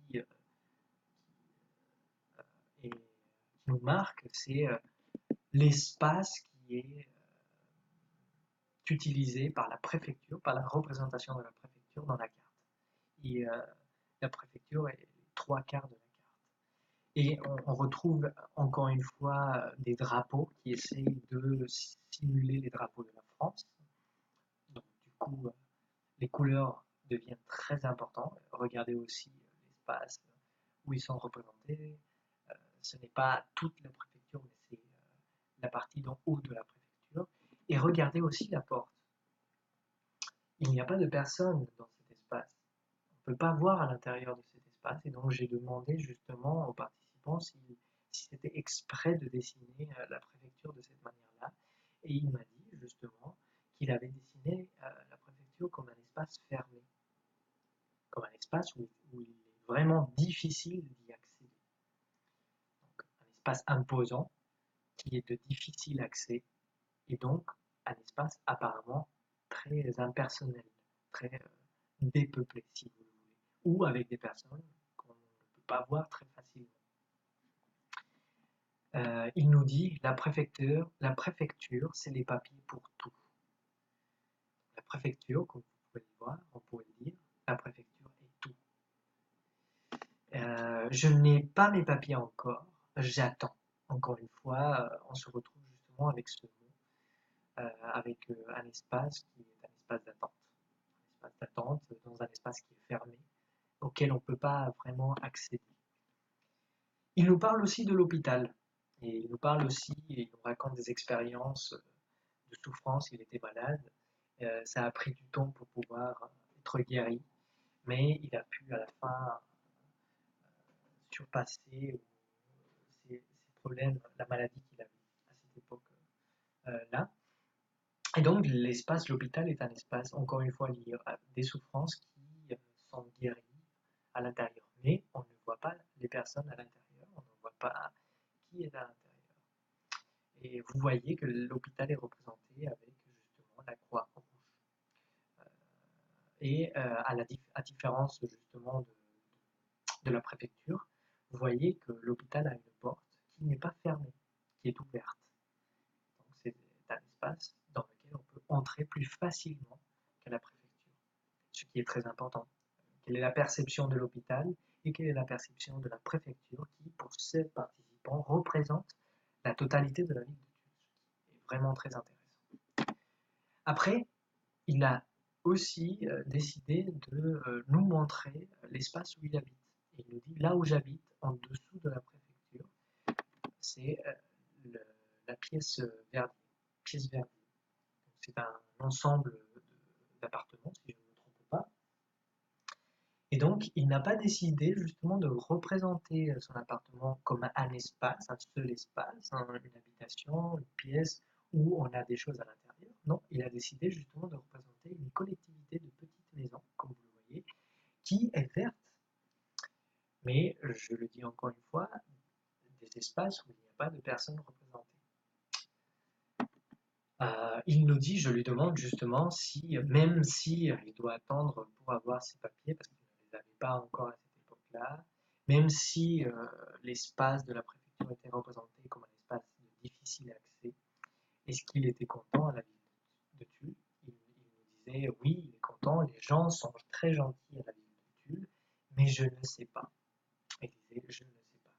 nous marque, c'est l'espace qui est utilisé par la préfecture, par la représentation de la préfecture dans la carte. Et la préfecture est les 3/4 de la carte. Et on retrouve encore une fois des drapeaux qui essayent de simuler les drapeaux de la France. Donc du coup, les couleurs deviennent très importantes. Regardez aussi l'espace où ils sont représentés. Ce n'est pas toute la préfecture, mais c'est la partie d'en haut de la préfecture. Et regardez aussi la porte. Il n'y a pas de personne dans cet espace. On ne peut pas voir à l'intérieur de cet espace. Et donc j'ai demandé justement aux participants si c'était exprès de dessiner la préfecture de cette manière-là. Et il m'a dit justement qu'il avait dessiné la préfecture comme un espace fermé, comme un espace où il est vraiment difficile d'y accéder. Donc un espace imposant qui est de difficile accès et donc un espace apparemment très impersonnel, très dépeuplé si vous voulez, ou avec des personnes qu'on ne peut pas voir très facilement. Il nous dit la préfecture c'est les papiers pour tout. La préfecture, comme vous pouvez le voir, on pourrait le dire, la préfecture est tout. Je n'ai pas mes papiers encore, j'attends. Encore une fois, on se retrouve justement avec ce mot, avec un espace qui est un espace d'attente. Un espace d'attente dans un espace qui est fermé, auquel on ne peut pas vraiment accéder. Il nous parle aussi de l'hôpital. Et il nous parle aussi, et il nous raconte des expériences de souffrance, il était malade. Ça a pris du temps pour pouvoir être guéri, mais il a pu à la fin surpasser ses problèmes, la maladie qu'il avait à cette époque-là. Et donc l'espace, l'hôpital est un espace, encore une fois, lié à des souffrances qui sont guéries à l'intérieur. Mais on ne voit pas les personnes à l'intérieur, on ne voit pas qui est à l'intérieur. Et vous voyez que l'hôpital est représenté avec justement la croix rouge. Et à différence justement de la préfecture, vous voyez que l'hôpital a une porte qui n'est pas fermée, qui est ouverte. Donc c'est un espace dans lequel on peut entrer plus facilement qu'à la préfecture, ce qui est très important. Quelle est la perception de l'hôpital et quelle est la perception de la préfecture qui, pour ces participants, représente la totalité de la ville de Tulle, ce qui est vraiment très intéressant. Après, il a aussi décidé de nous montrer l'espace où il habite. Et il nous dit, là où j'habite, en dessous de la préfecture, c'est la pièce Verdier. Pièce Verdier. C'est un ensemble d'appartements, si je ne me trompe pas. Et donc, il n'a pas décidé justement de représenter son appartement comme un espace, un seul espace, une habitation, une pièce où on a des choses à l'intérieur. Non, il a décidé justement de représenter une collectivité de petites maisons, comme vous le voyez, qui est verte. Mais, je le dis encore une fois, des espaces où il n'y a pas de personnes représentées. Il nous dit, je lui demande justement si, même si il doit attendre pour avoir ses papiers, parce qu'il ne les avait pas encore à cette époque-là, même si l'espace de la préfecture était représenté comme un espace de difficile accès, est-ce qu'il était content à la ville de Tulle? Il nous disait, oui, il est content, les gens sont très gentils à la ville de Tulle, mais je ne sais pas. Il disait, je ne sais pas.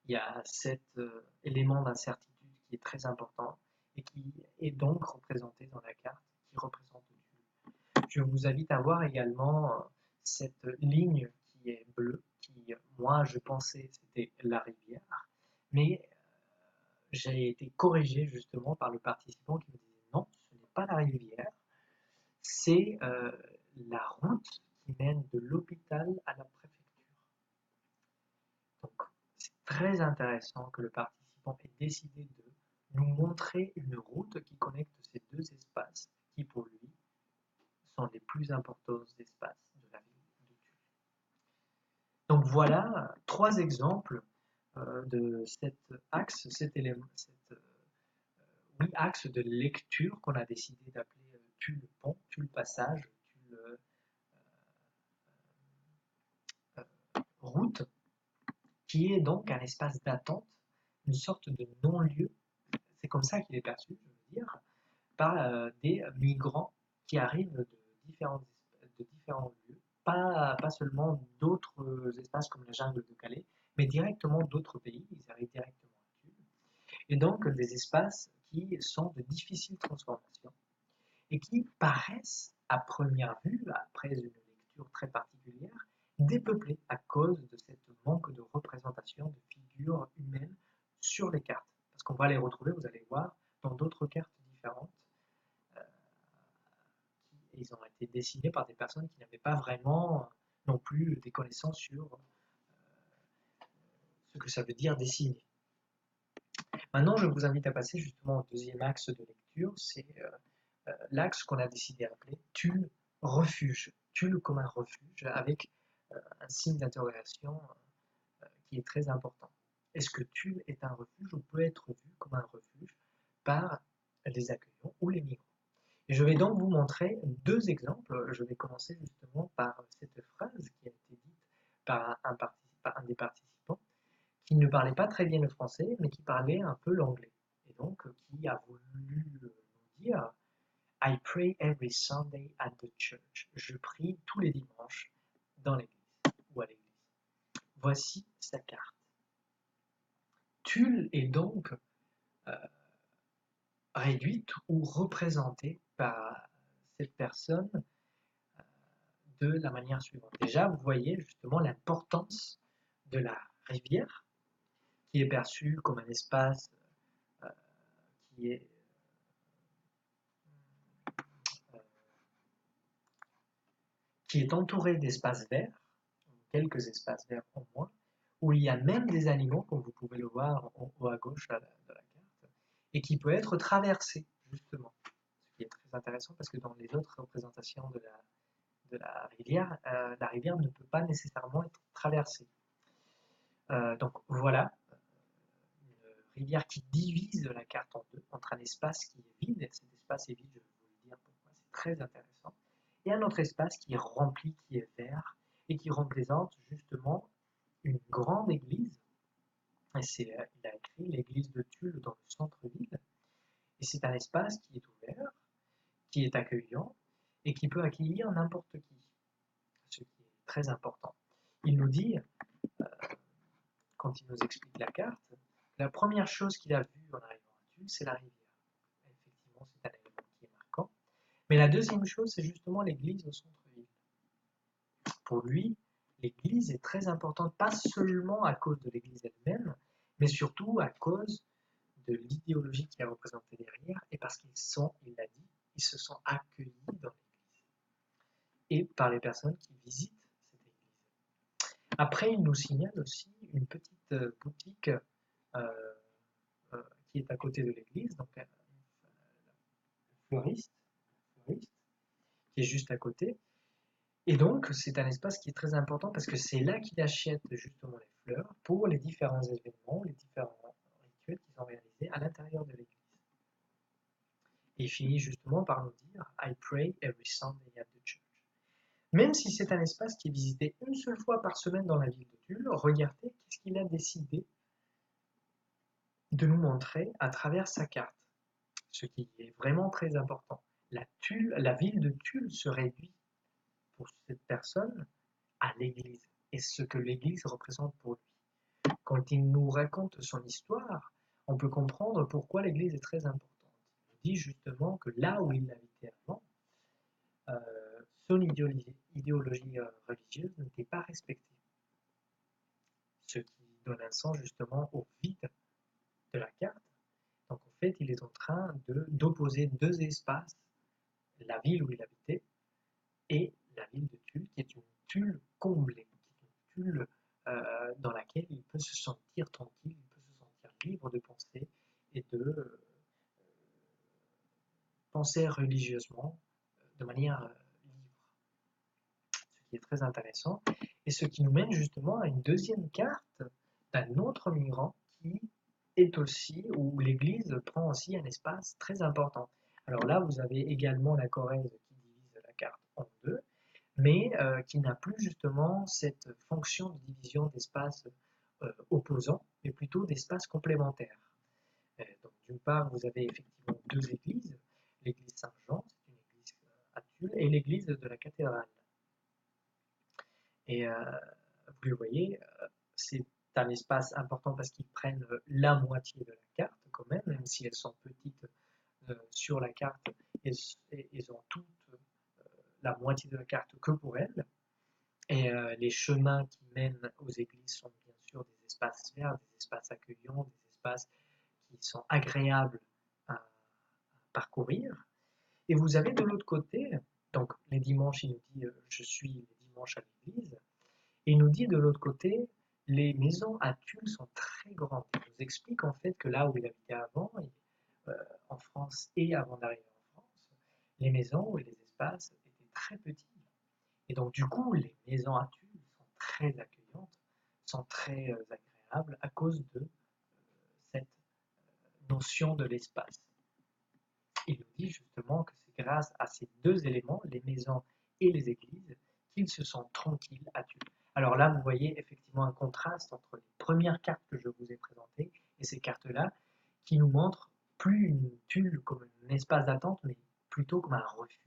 Il y a cet élément d'incertitude qui est très important et qui est donc représenté dans la carte qui représente Tulle. Je vous invite à voir également cette ligne qui est bleue, qui moi je pensais c'était la rivière, mais j'ai été corrigé justement par le participant qui me disait non, ce n'est pas la rivière, c'est la route qui mène de l'hôpital à la préfecture. Donc c'est très intéressant que le participant ait décidé de nous montrer une route qui connecte ces deux espaces qui pour lui sont les plus importants espaces de la ville de Tulle. Donc voilà 3 exemples de cet axe, oui, axe de lecture qu'on a décidé d'appeler Tulle Pont, Tulle Passage, Tulle Route, qui est donc un espace d'attente une sorte de non-lieu, c'est comme ça qu'il est perçu, je veux dire, par des migrants qui arrivent de différents lieux, pas seulement d'autres espaces comme la jungle de Calais, mais directement d'autres pays, ils arrivent directement à Tulle, et donc des espaces qui sont de difficile transformation et qui paraissent à première vue, après une lecture très particulière, dépeuplés à cause de cette manque de représentation de figures humaines sur les cartes. Parce qu'on va les retrouver, vous allez voir, dans d'autres cartes différentes. Ils ont été dessinés par des personnes qui n'avaient pas vraiment non plus des connaissances sur ce que ça veut dire dessiner. Maintenant, je vous invite à passer justement au deuxième axe de lecture, c'est l'axe qu'on a décidé d'appeler Tulle refuge. Tulle comme un refuge avec un signe d'interrogation qui est très important. Est-ce que Tulle est un refuge ou peut être vu comme un refuge par les accueillants ou les migrants? Et je vais donc vous montrer deux exemples. Je vais commencer justement par cette phrase qui a été dite par un des participants qui ne parlait pas très bien le français, mais qui parlait un peu l'anglais. Et donc, qui a voulu nous dire I pray every Sunday at the church. Je prie tous les dimanches dans l'église ou à l'église. Voici sa carte. Tulle est donc réduite ou représentée par cette personne de la manière suivante. Déjà, vous voyez justement l'importance de la rivière qui est perçue comme un espace qui est entouré d'espaces verts, quelques espaces verts au moins, où il y a même des animaux, comme vous pouvez le voir en haut à gauche de la carte, et qui peut être traversé, justement. Ce qui est très intéressant parce que dans les autres représentations de la rivière ne peut pas nécessairement être traversée. Donc voilà, une rivière qui divise la carte en deux, entre un espace qui est vide, et cet espace est vide, je vais vous le dire pourquoi, c'est très intéressant, et un autre espace qui est rempli, qui est vert, et qui représente justement une grande église. Et il a écrit l'église de Tulle dans le centre-ville, et c'est un espace qui est ouvert, qui est accueillant, et qui peut accueillir n'importe qui, ce qui est très important. Il nous dit, quand il nous explique la carte, la première chose qu'il a vue en arrivant à Tulle, c'est la rivière. Effectivement, c'est un élément qui est marquant. Mais la deuxième chose, c'est justement l'église au centre-ville. Pour lui, l'église est très importante, pas seulement à cause de l'église elle-même, mais surtout à cause de l'idéologie qui est représentée derrière, et parce qu'ils sont, il l'a dit, ils se sont accueillis dans l'église, et par les personnes qui visitent cette église. Après, il nous signale aussi une petite boutique qui est à côté de l'église, donc un fleuriste, qui est juste à côté. Et donc, c'est un espace qui est très important parce que c'est là qu'il achète justement les fleurs pour les différents événements, les différents rituels qui sont réalisés à l'intérieur de l'église. Et il finit justement par nous dire I pray every Sunday at the church. Même si c'est un espace qui est visité une seule fois par semaine dans la ville de Tulle, regardez qu'est-ce qu'il a décidé de nous montrer à travers sa carte. Ce qui est vraiment très important. La ville de Tulle se réduit pour cette personne à l'église et ce que l'église représente pour lui. Quand il nous raconte son histoire, on peut comprendre pourquoi l'église est très importante. Il dit justement que là où il habitait avant, son idéologie religieuse n'était pas respectée. Ce qui donne un sens justement au vide de la carte. Donc en fait, il est en train d'opposer deux espaces, la ville où il habitait et la ville de Tulle, qui est une Tulle comblée, qui est une Tulle dans laquelle il peut se sentir tranquille, il peut se sentir libre de penser et de penser religieusement de manière libre. Ce qui est très intéressant et ce qui nous mène justement à une deuxième carte d'un autre migrant qui est aussi, où l'Église prend aussi un espace très important. Alors là, vous avez également la Corrèze qui divise la carte en deux, mais qui n'a plus justement cette fonction de division d'espaces opposants, mais plutôt d'espaces complémentaires. Donc, d'une part, vous avez effectivement deux églises, l'église Saint-Jean, c'est une église à Tulle, et l'église de la cathédrale. Et vous le voyez, c'est un espace important parce qu'ils prennent la moitié de la carte quand même si elles sont petites sur la carte, elles ont toutes la moitié de la carte que pour elles. Et les chemins qui mènent aux églises sont bien sûr des espaces verts, des espaces accueillants, des espaces qui sont agréables à parcourir. Et vous avez de l'autre côté, donc les dimanches, il nous dit je suis les dimanches à l'église, et il nous dit de l'autre côté, les maisons à Tulle sont très grandes. Il nous explique en fait que là où il habitait avant, en France et avant d'arriver en France, les maisons et les espaces étaient très petits. Et donc du coup, les maisons à Tulle sont très accueillantes, sont très agréables à cause de cette notion de l'espace. Il nous dit justement que c'est grâce à ces deux éléments, les maisons et les églises, qu'ils se sentent tranquilles à Tulle. Alors là, vous voyez effectivement un contraste entre les premières cartes que je vous ai présentées et ces cartes-là, qui nous montrent plus une Tulle comme un espace d'attente, mais plutôt comme un refuge,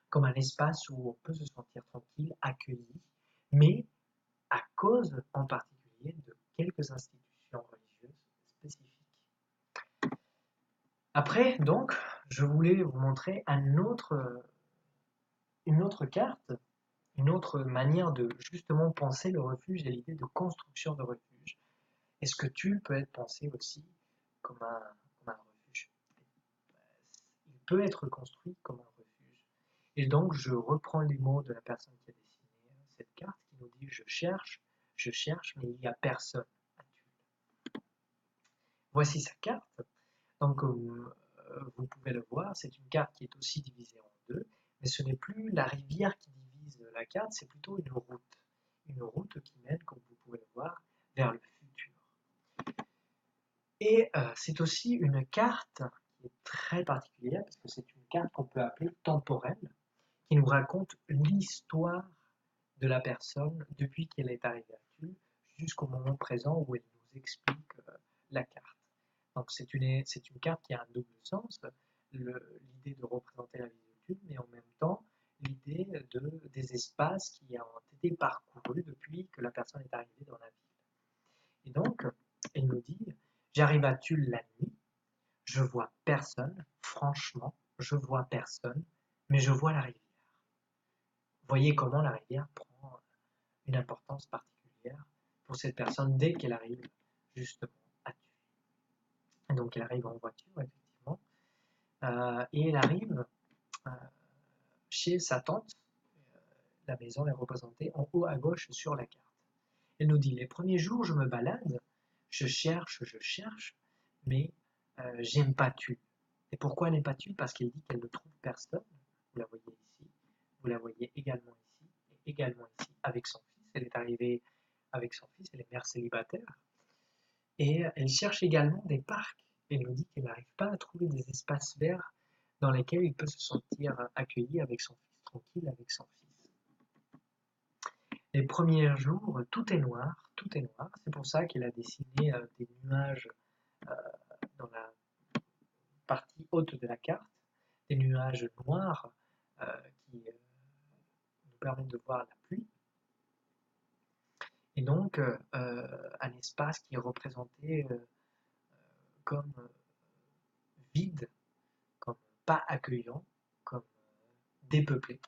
comme un espace où on peut se sentir tranquille, accueilli, mais à cause en particulier de quelques institutions religieuses spécifiques. Après, donc, je voulais vous montrer une autre carte, une autre manière de justement penser le refuge et l'idée de construction de refuge. Est-ce que Tulle peut être pensé aussi comme un refuge? Il peut être construit comme un refuge. Et donc, je reprends les mots de la personne qui a dessiné cette carte, qui nous dit je cherche, mais il n'y a personne à Tulle. Voici sa carte. Donc, comme vous pouvez le voir, c'est une carte qui est aussi divisée en deux, mais ce n'est plus la rivière qui divise la carte, c'est plutôt une route qui mène, comme vous pouvez le voir, vers le futur. Et c'est aussi une carte qui est très particulière, parce que c'est une carte qu'on peut appeler temporelle, qui nous raconte l'histoire de la personne depuis qu'elle est arrivée à Tulle jusqu'au moment présent où elle nous explique la carte. Donc c'est une carte qui a un double sens, l'idée de représenter la vie de Tulle, mais en même temps l'idée des espaces qui ont été parcourus depuis que la personne est arrivée dans la ville. Et donc, elle nous dit, j'arrive à Tulle la nuit, je vois personne, franchement, je vois personne, mais je vois la rivière. Voyez comment la rivière prend une importance particulière pour cette personne dès qu'elle arrive justement à Tulle. Donc elle arrive en voiture, effectivement, et elle arrive chez sa tante. La maison est représentée en haut à gauche sur la carte. Elle nous dit, les premiers jours, je me balade, je cherche, mais j'aime pas Tulle. Et pourquoi elle n'aime pas Tulle? Parce qu'elle dit qu'elle ne trouve personne. Vous la voyez ici, vous la voyez également ici, et également ici, avec son fils. Elle est arrivée avec son fils, elle est mère célibataire. Et elle cherche également des parcs. Elle nous dit qu'elle n'arrive pas à trouver des espaces verts dans lesquels il peut se sentir accueilli avec son fils, tranquille avec son fils. Les premiers jours, tout est noir, tout est noir. C'est pour ça qu'elle a dessiné des nuages dans la partie haute de la carte, des nuages noirs qui nous permettent de voir la pluie. Et donc, un espace qui est représenté comme vide, comme pas accueillant, comme dépeuplé.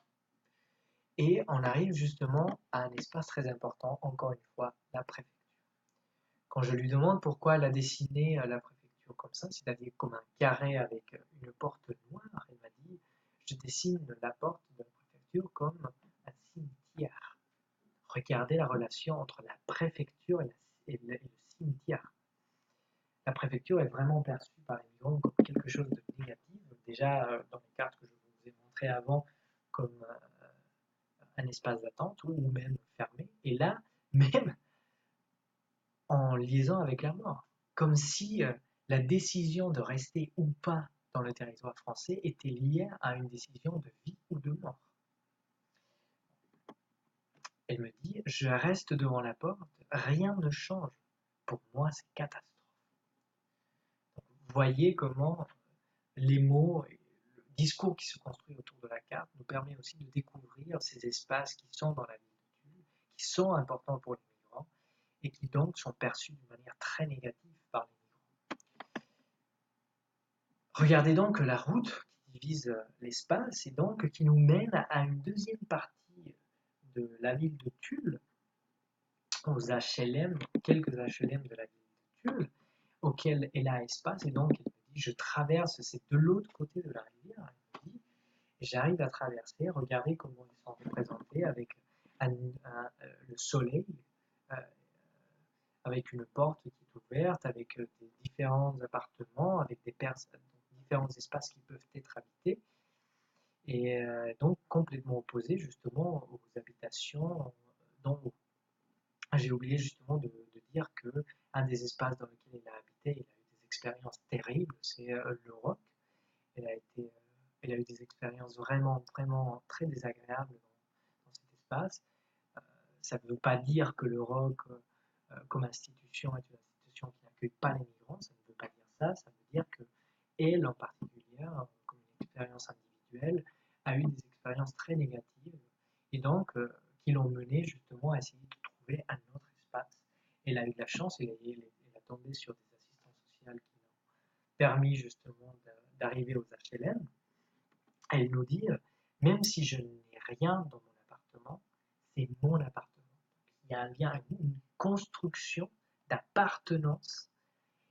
Et on arrive justement à un espace très important, encore une fois, la préfecture. Quand je lui demande pourquoi elle a dessiné la préfecture comme ça, c'est-à-dire comme un carré avec une porte noire, elle m'a dit, je dessine la porte de la préfecture comme un cimetière. Regardez la relation entre la préfecture et le cimetière. La préfecture est vraiment perçue par les migrants comme quelque chose de négatif. Déjà, dans les cartes que je vous ai montrées avant, comme un espace d'attente ou même fermé. Et là, même en liaison avec la mort. Comme si la décision de rester ou pas dans le territoire français était liée à une décision de vie ou de mort. Elle me dit, je reste devant la porte, rien ne change. pour moi, c'est catastrophe. Donc, vous voyez comment les mots et le discours qui se construit autour de la carte nous permet aussi de découvrir ces espaces qui sont dans la ville de Tulle, qui sont importants pour les migrants et qui donc sont perçus d'une manière très négative par les migrants. Regardez donc la route qui divise l'espace et donc qui nous mène à une deuxième partie de la ville de Tulle, aux HLM, quelques HLM de la ville de Tulle, auquel elle a espace, et donc elle me dit, je traverse, c'est de l'autre côté de la rivière, elle me dit, et j'arrive à traverser, regardez comment ils sont représentés avec le soleil, euh, avec une porte qui est ouverte, avec des différents appartements, avec des différents espaces qui peuvent être habités, et donc complètement opposés justement aux habitations d'en haut. J'ai oublié justement de dire que un des espaces dans lequel il a habité, il a eu des expériences terribles, c'est le rock. Elle a eu des expériences vraiment, vraiment très désagréables dans cet espace. Ça ne veut pas dire que le rock, comme institution, est une institution qui n'accueille pas les migrants, ça ne veut pas dire ça, ça veut dire que elle en particulier, comme une expérience individuelle, a eu des expériences très négatives et donc qui l'ont mené justement à essayer de trouver un autre espace. Elle a eu de la chance, elle a tombé sur des assistants sociaux qui l'ont permis justement d'arriver aux HLM. Elle nous dit, même si je n'ai rien dans mon appartement, c'est mon appartement. Il y a un lien, une construction d'appartenance,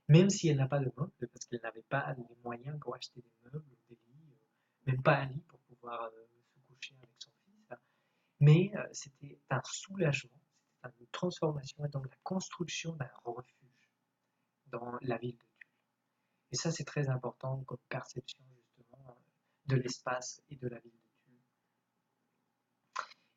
même si elle n'a pas de meubles, parce qu'elle n'avait pas les moyens pour acheter des meubles, des lits, même pas un lit pour pouvoir se coucher avec son fils. Mais c'était un soulagement, c'était une transformation et donc la construction d'un refuge dans la ville de Tulle. Et ça, c'est très important comme perception justement de l'espace et de la ville de Tulle.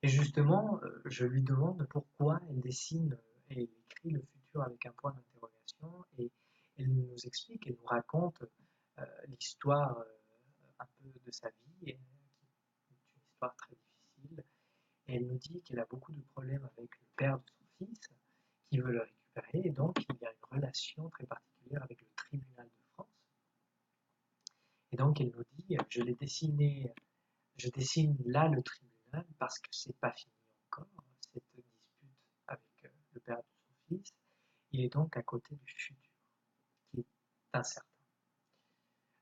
Et justement, je lui demande pourquoi elle dessine et écrit le futur avec un point d'interrogation et elle nous explique, elle nous raconte l'histoire un peu de sa vie, qui est une histoire très difficile. Et elle nous dit qu'elle a beaucoup de problèmes avec le père de son fils, qui veut le récupérer, et donc il y a une relation très particulière avec le tribunal de France. Et donc elle nous dit, je dessine là le tribunal parce que c'est pas fini encore, cette dispute avec le père de son fils. Il est donc à côté du futur, qui est incertain.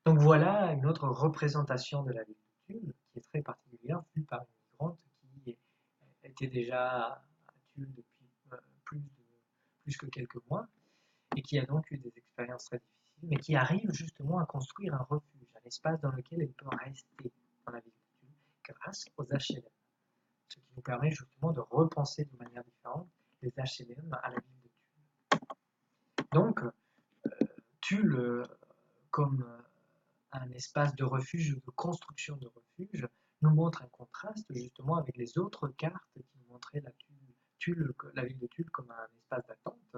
Donc voilà une autre représentation de la ville de Tulle, qui est très particulière, vue par une migrante qui était déjà à Tulle depuis plus que quelques mois, et qui a donc eu des expériences très difficiles, mais qui arrive justement à construire un refuge, un espace dans lequel elle peut rester dans la ville de Tulle, grâce aux HLM. Ce qui nous permet justement de repenser de manière différente les HLM à la ville de Tulle. Donc, Tulle, comme un espace de refuge, de construction de refuge, nous montre un contraste justement avec les autres cartes qui nous montraient la ville de Tulle comme un espace d'attente.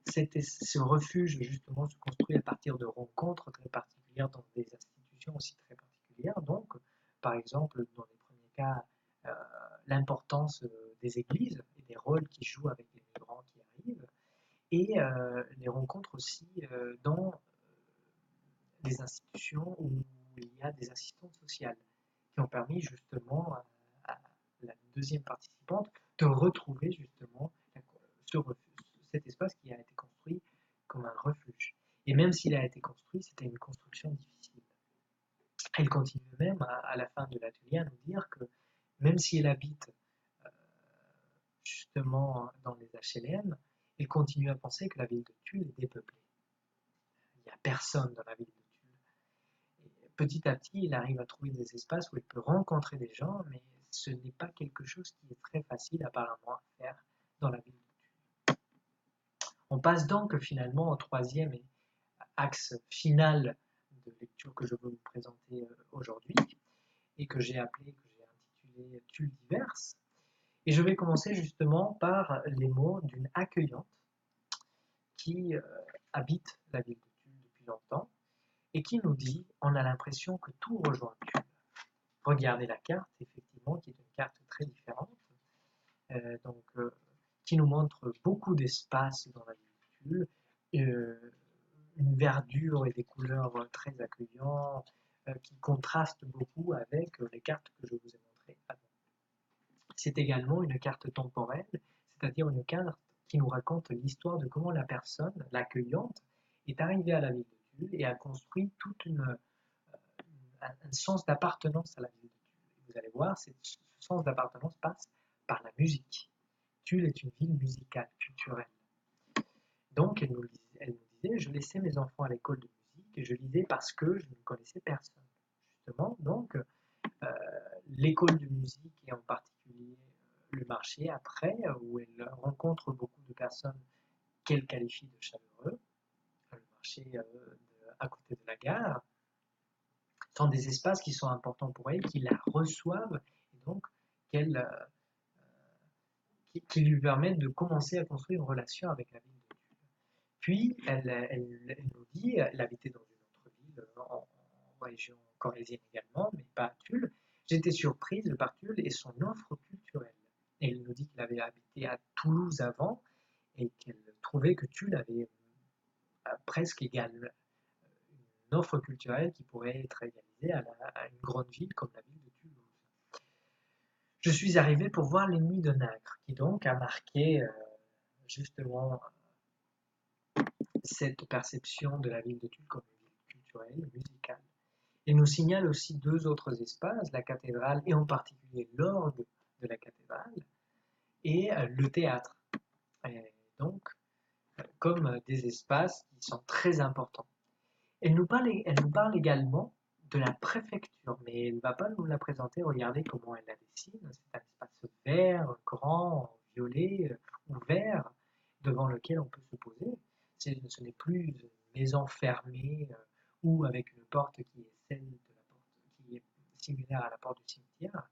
Ce refuge justement se construit à partir de rencontres très particulières dans des institutions aussi très particulières. Donc, par exemple, dans les premiers cas, l'importance des églises et des rôles qu'ils jouent avec les migrants qui arrivent, et les rencontres aussi dans des institutions où il y a des assistantes sociales qui ont permis justement à la deuxième participante de retrouver justement cet espace qui a été construit comme un refuge. Et même s'il a été construit, c'était une construction difficile. Elle continue même à la fin de l'atelier à nous dire que même si elle habite justement dans les HLM, elle continue à penser que la ville de Tulle est dépeuplée. Il n'y a personne dans la ville de Tulle. Et petit à petit, il arrive à trouver des espaces où il peut rencontrer des gens, mais ce n'est pas quelque chose qui est très facile apparemment à faire dans la ville de Tulle. On passe donc finalement au troisième axe final de lecture que je veux vous présenter aujourd'hui et que j'ai intitulé Tulle diverse. Et je vais commencer justement par les mots d'une accueillante qui habite la ville de Tulle depuis longtemps et qui nous dit on a l'impression que tout rejoint Tulle. Regardez la carte, effectivement, qui est une carte très différente, qui nous montre beaucoup d'espace dans la ville de Tulle, une verdure et des couleurs très accueillantes, qui contrastent beaucoup avec les cartes que je vous ai montrées avant. C'est également une carte temporelle, c'est-à-dire une carte qui nous raconte l'histoire de comment la personne, l'accueillante, est arrivée à la ville de Tulle et a construit un sens d'appartenance à la ville de Tulle. Vous allez voir, ce sens d'appartenance passe par la musique. Tulle est une ville musicale, culturelle. Donc, elle nous disait, je laissais mes enfants à l'école de musique et je lisais parce que je ne connaissais personne. Justement, donc, l'école de musique et en particulier le marché après, où elle rencontre beaucoup de personnes qu'elle qualifie de chaleureux, le marché à côté de la gare, sont des espaces qui sont importants pour elle, qui la reçoivent et donc qui lui permettent de commencer à construire une relation avec la ville de Tulle. Puis elle nous dit, elle habitait dans une autre ville en région corrézienne également, mais pas à Tulle. J'étais surprise par Tulle et son offre culturelle. Et elle nous dit qu'elle avait habité à Toulouse avant et qu'elle trouvait que Tulle avait presque égal une offre culturelle qui pourrait être égalisée à une grande ville comme la ville de Toulouse. Je suis arrivé pour voir les Nuits de Nacre, qui donc a marqué justement cette perception de la ville de Tulle comme une ville culturelle, musicale. Il nous signale aussi deux autres espaces, la cathédrale et en particulier l'orgue de la cathédrale et le théâtre. Et donc, comme des espaces qui sont très importants. Elle nous parle également de la préfecture, mais elle ne va pas nous la présenter. Regardez comment elle la dessine. C'est un espace vert, grand, violet, ouvert, devant lequel on peut se poser. Ce n'est plus une maison fermée ou avec une porte qui est celle de la porte qui est similaire à la porte du cimetière.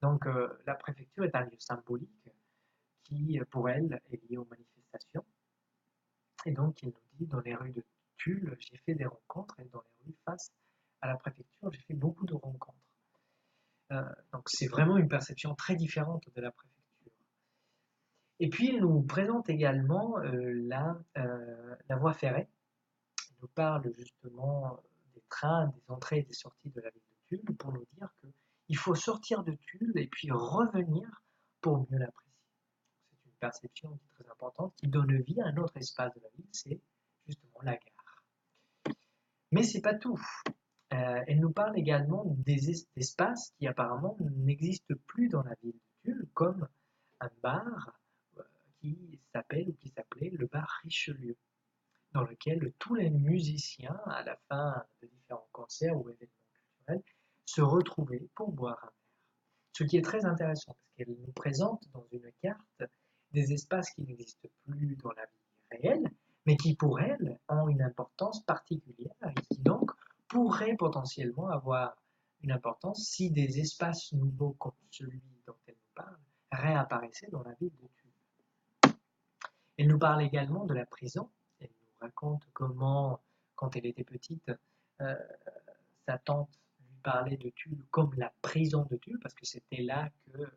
Donc la préfecture est un lieu symbolique qui, pour elle, est lié aux manifestations. Et donc, il nous dit, dans les rues de Tulle, j'ai fait des rencontres, et dans les rues face à la préfecture, j'ai fait beaucoup de rencontres. Donc, c'est vraiment une perception très différente de la préfecture. Et puis, il nous présente également la voie ferrée. Il nous parle justement des trains, des entrées et des sorties de la ville de Tulle, pour nous dire qu'il faut sortir de Tulle et puis revenir pour mieux l'apprécier. C'est une perception qui est très importante, qui donne vie à un autre espace de la ville, c'est justement la gare. Mais c'est pas tout. Elle nous parle également des espaces qui apparemment n'existent plus dans la ville de Tulle, comme un bar qui s'appelle ou qui s'appelait le bar Richelieu, dans lequel tous les musiciens, à la fin de différents concerts ou événements culturels, se retrouvaient pour boire un verre. Ce qui est très intéressant, parce qu'elle nous présente dans une carte des espaces qui n'existent plus dans la vie réelle, mais qui pour elle ont une importance particulière et qui donc pourraient potentiellement avoir une importance si des espaces nouveaux comme celui dont elle nous parle réapparaissaient dans la ville de Tulle. Elle nous parle également de la prison. Elle nous raconte comment, quand elle était petite, sa tante lui parlait de Tulle comme la prison de Tulle, parce que c'était là que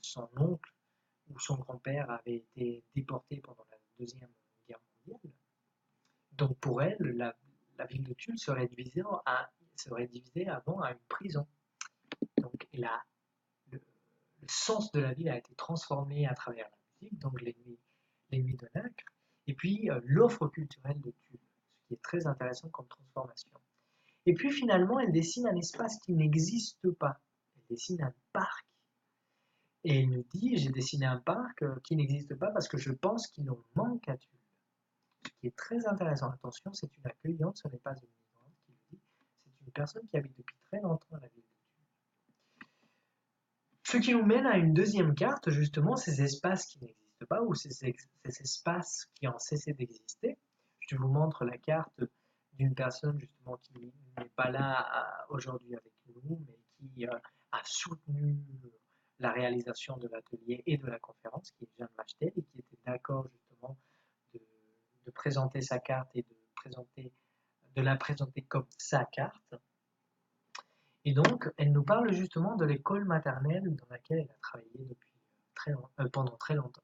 son oncle ou son grand-père avait été déporté pendant la Deuxième Guerre mondiale. Donc pour elle, la ville de Tulle serait divisée avant à une prison. Donc le sens de la ville a été transformé à travers la musique, donc les nuits de Nacre, et puis l'offre culturelle de Tulle, ce qui est très intéressant comme transformation. Et puis finalement, elle dessine un espace qui n'existe pas. Elle dessine un parc. Et elle nous dit, j'ai dessiné un parc qui n'existe pas parce que je pense qu'il en manque à Tulle. Ce qui est très intéressant. Attention, c'est une accueillante, ce n'est pas une migrante qui le dit. C'est une personne qui habite depuis très longtemps à la ville de Tulle. Ce qui nous mène à une deuxième carte, justement, ces espaces qui n'existent pas ou ces espaces qui ont cessé d'exister. Je vous montre la carte d'une personne justement qui n'est pas là aujourd'hui avec nous, mais qui a soutenu la réalisation de l'atelier et de la conférence, qui est Jeanne Machtel, et qui était d'accord justement de présenter sa carte et de la présenter comme sa carte. Et donc, elle nous parle justement de l'école maternelle dans laquelle elle a travaillé pendant très longtemps.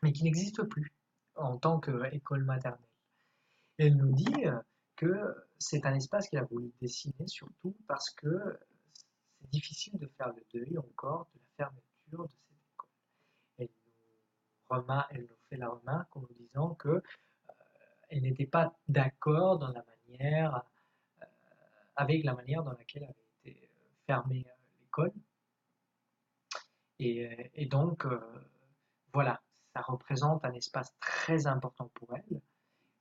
mais qui n'existe plus en tant qu'école maternelle. Et elle nous dit que c'est un espace qu'il a voulu dessiner surtout parce que c'est difficile de faire le deuil encore de la fermeture de cette école. Elle nous fait la remarque en nous disant que elle n'était pas d'accord dans la manière, euh, avec la manière dans laquelle avait été fermée l'école. Et donc, voilà, ça représente un espace très important pour elle.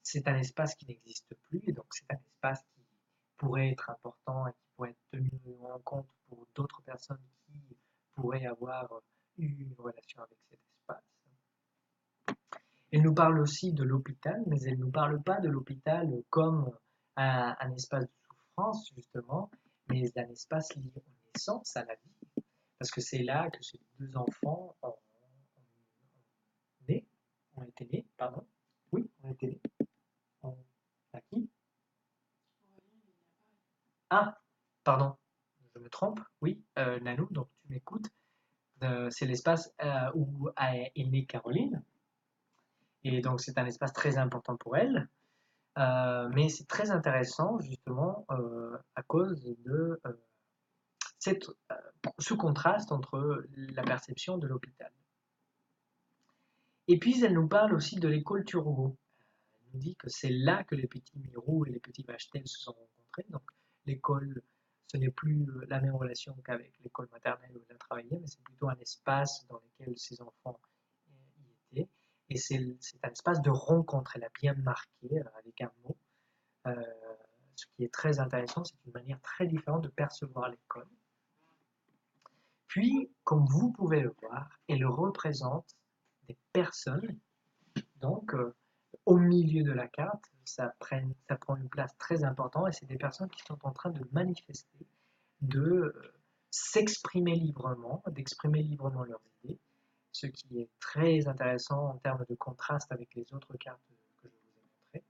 C'est un espace qui n'existe plus, et donc c'est un espace qui pourrait être important et qui pourrait être tenu en compte pour d'autres personnes qui pourraient avoir eu une relation avec cet espace. Elle nous parle aussi de l'hôpital, mais elle ne nous parle pas de l'hôpital comme un espace de souffrance, justement, mais un espace lié aux naissances, à la vie. Parce que c'est là que ces deux enfants ont été nés, pardon. Oui, ont été nés. À qui? Ah, pardon, je me trompe. Oui, Nanou, donc tu m'écoutes. C'est l'espace où est née Caroline. Et donc c'est un espace très important pour elle. Mais c'est très intéressant justement à cause de ce contraste entre la perception de l'hôpital. Et puis elle nous parle aussi de l'école Turgot. Elle nous dit que c'est là que les petits Mirou et les petits Vachetel se sont rencontrés. Donc l'école, ce n'est plus la même relation qu'avec l'école maternelle où elle a travaillé, mais c'est plutôt un espace dans lequel ses enfants y étaient. Et c'est un espace de rencontre. Elle a bien marqué avec un mot. Ce qui est très intéressant, c'est une manière très différente de percevoir l'école. Puis, comme vous pouvez le voir, elle représente des personnes. Donc, au milieu de la carte, ça prend une place très importante et c'est des personnes qui sont en train de manifester, de s'exprimer librement, d'exprimer librement leurs idées, ce qui est très intéressant en termes de contraste avec les autres cartes que je vous ai montrées.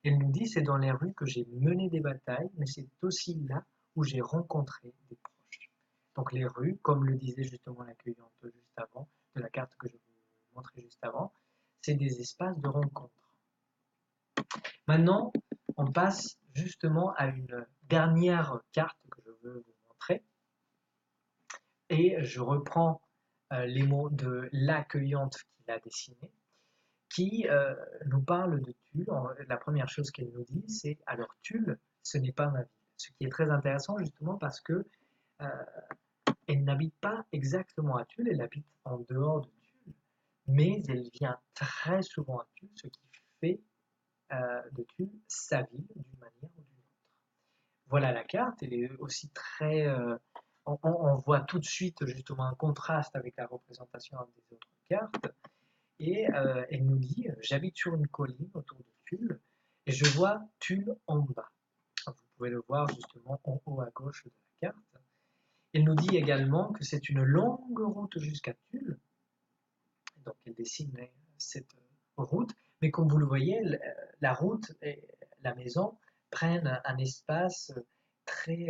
Elle nous dit, c'est dans les rues que j'ai mené des batailles, mais c'est aussi là où j'ai rencontré des proches. Donc les rues, comme le disait justement l'accueillante juste avant, de la carte que je vous montrais juste avant, c'est des espaces de rencontre. Maintenant, on passe justement à une dernière carte que je veux vous montrer. Et je reprends les mots de l'accueillante qui l'a dessinée, qui nous parle de Tulle. La première chose qu'elle nous dit, c'est alors Tulle, ce n'est pas ma ville. Ce qui est très intéressant justement parce que elle n'habite pas exactement à Tulle, elle habite en dehors de Tulle, mais elle vient très souvent à Tulle, ce qui fait de Tulle sa ville d'une manière ou d'une autre. Voilà la carte, elle est aussi très... on voit tout de suite justement un contraste avec la représentation des autres cartes. Et elle nous dit, j'habite sur une colline autour de Tulle et je vois Tulle en bas. Vous pouvez le voir justement en haut à gauche de la carte. Elle nous dit également que c'est une longue route jusqu'à Tulle. Donc elle dessine cette route, mais comme vous le voyez, la route et la maison prennent un espace très,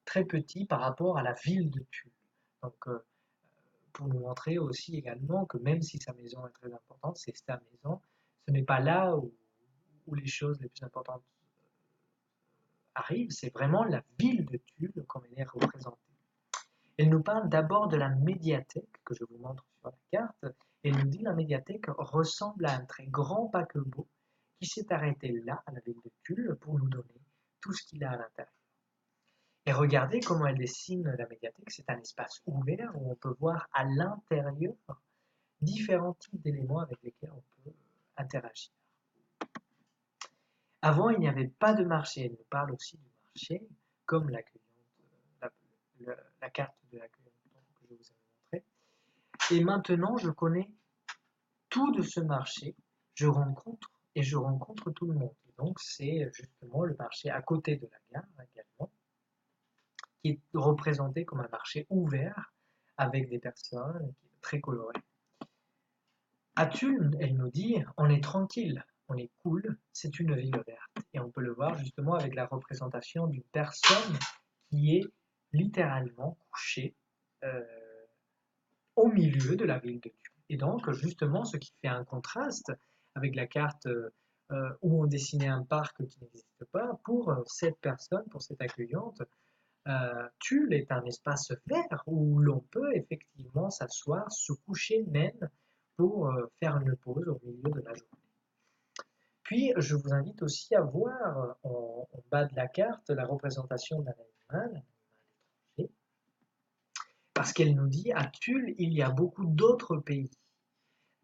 très petit par rapport à la ville de Tulle. Donc pour nous montrer aussi également que même si sa maison est très importante, c'est sa maison, ce n'est pas là où les choses les plus importantes arrivent, c'est vraiment la ville de Tulle comme elle est représentée. Elle nous parle d'abord de la médiathèque que je vous montre sur la carte. Elle nous dit la médiathèque ressemble à un très grand paquebot qui s'est arrêté là, à la ville de Tulle, pour nous donner tout ce qu'il a à l'intérieur. Et regardez comment elle dessine la médiathèque. C'est un espace ouvert où on peut voir à l'intérieur différents types d'éléments avec lesquels on peut interagir. Avant, il n'y avait pas de marché. Elle nous parle aussi du marché, comme la carte de l'accueillante que je vous avais montrée. Et maintenant, je connais tout de ce marché. Je rencontre tout le monde. Et donc, c'est justement le marché à côté de la gare également, qui est représenté comme un marché ouvert avec des personnes très colorées. À Tulle, elle nous dit, on est tranquille, on est cool, c'est une ville verte. Et on peut le voir justement avec la représentation d'une personne qui est littéralement couchée au milieu de la ville de Tulle. Et donc, justement, ce qui fait un contraste avec la carte où on dessinait un parc qui n'existe pas, pour cette personne, pour cette accueillante, Tulle est un espace vert où l'on peut effectivement s'asseoir, se coucher même pour faire une pause au milieu de la journée. Puis, je vous invite aussi à voir en bas de la carte la représentation d'un animal étranger, parce qu'elle nous dit à Tulle, il y a beaucoup d'autres pays.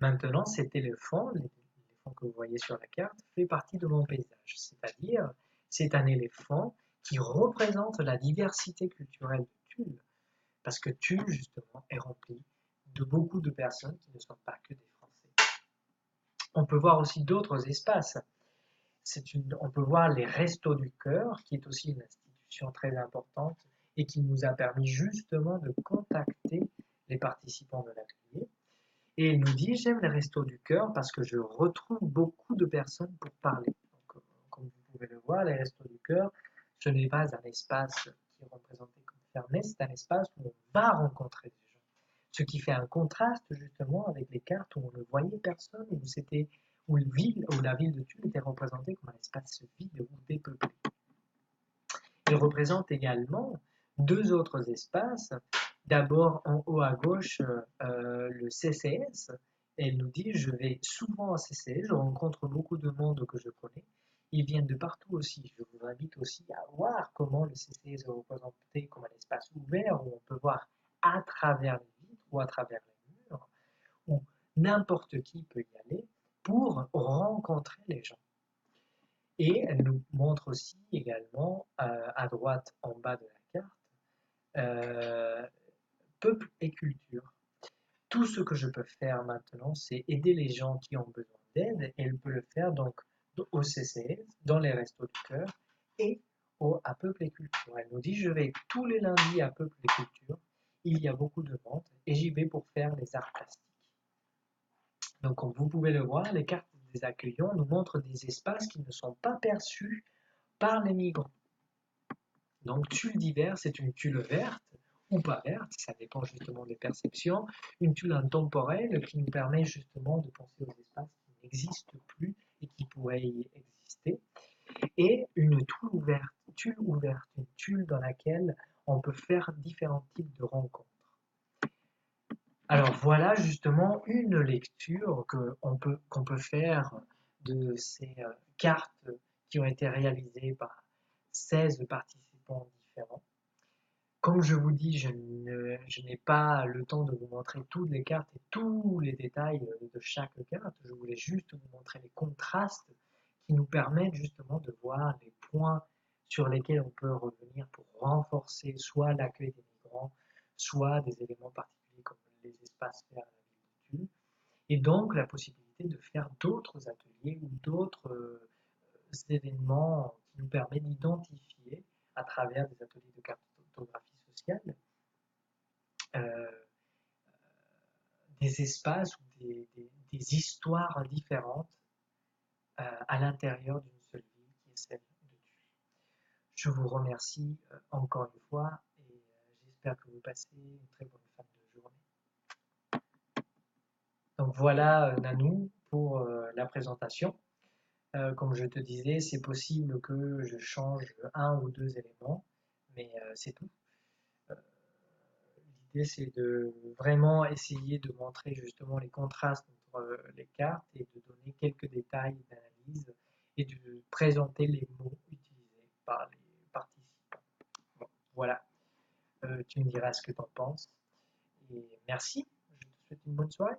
Maintenant, cet éléphant, l'éléphant que vous voyez sur la carte, fait partie de mon paysage, c'est-à-dire c'est un éléphant qui représente la diversité culturelle de Tulle, parce que Tulle, justement, est rempli de beaucoup de personnes qui ne sont pas que des Français. On peut voir aussi d'autres espaces. On peut voir les Restos du Cœur, qui est aussi une institution très importante et qui nous a permis justement de contacter les participants de l'atelier. Et il nous dit, j'aime les Restos du Cœur parce que je retrouve beaucoup de personnes pour parler. Donc, comme vous pouvez le voir, les Restos du Cœur, ce n'est pas un espace qui est représenté comme fermé, c'est un espace où on va rencontrer des gens. Ce qui fait un contraste justement avec les cartes où on ne voyait personne, où la ville de Tulle était représentée comme un espace vide ou dépeuplé. Il représente également deux autres espaces. D'abord, en haut à gauche, le CCS. Elle nous dit, je vais souvent au CCS, je rencontre beaucoup de monde que je connais. Ils viennent de partout aussi. Je vous invite aussi à voir comment le CCS est représenté comme un espace ouvert où on peut voir à travers les vitres ou à travers les murs, où n'importe qui peut y aller pour rencontrer les gens. Et elle nous montre aussi également à droite en bas de la carte peuple et culture. Tout ce que je peux faire maintenant, c'est aider les gens qui ont besoin d'aide et elle peut le faire donc au CCS, dans les Restos du Cœur et à Peuple et Culture. Elle nous dit je vais tous les lundis à Peuple et Culture, il y a beaucoup de monde et j'y vais pour faire les arts plastiques. Donc comme vous pouvez le voir, les cartes des accueillants nous montrent des espaces qui ne sont pas perçus par les migrants. Donc Tulle d'hiver, c'est une tulle verte ou pas verte, ça dépend justement des perceptions, une tulle intemporelle qui nous permet justement de penser aux espaces qui n'existent plus et qui pourraient y exister, et une tulle ouverte, une tulle dans laquelle on peut faire différents types de rencontres. Alors voilà justement une lecture qu'on peut faire de ces cartes qui ont été réalisées par 16 participants différents. Comme je vous dis, je n'ai pas le temps de vous montrer toutes les cartes et tous les détails de chaque carte. Je voulais juste vous montrer les contrastes qui nous permettent justement de voir les points sur lesquels on peut revenir pour renforcer soit l'accueil des migrants, soit des éléments particuliers comme les espaces verts à la ville de Tulle, et donc la possibilité de faire d'autres ateliers ou d'autres événements qui nous permettent d'identifier à travers des ateliers de cartographie sociale des espaces ou des histoires différentes à l'intérieur d'une seule ville qui est celle de Tulle. Je vous remercie encore une fois et j'espère que vous passez une très bonne fin de journée. Donc voilà Nanou pour la présentation. Comme je te disais, c'est possible que je change un ou deux éléments, mais c'est tout. L'idée, c'est de vraiment essayer de montrer justement les contrastes entre les cartes et de donner quelques détails d'analyse et de présenter les mots utilisés par les participants. Bon, voilà, tu me diras ce que tu en penses. Et merci, je te souhaite une bonne soirée.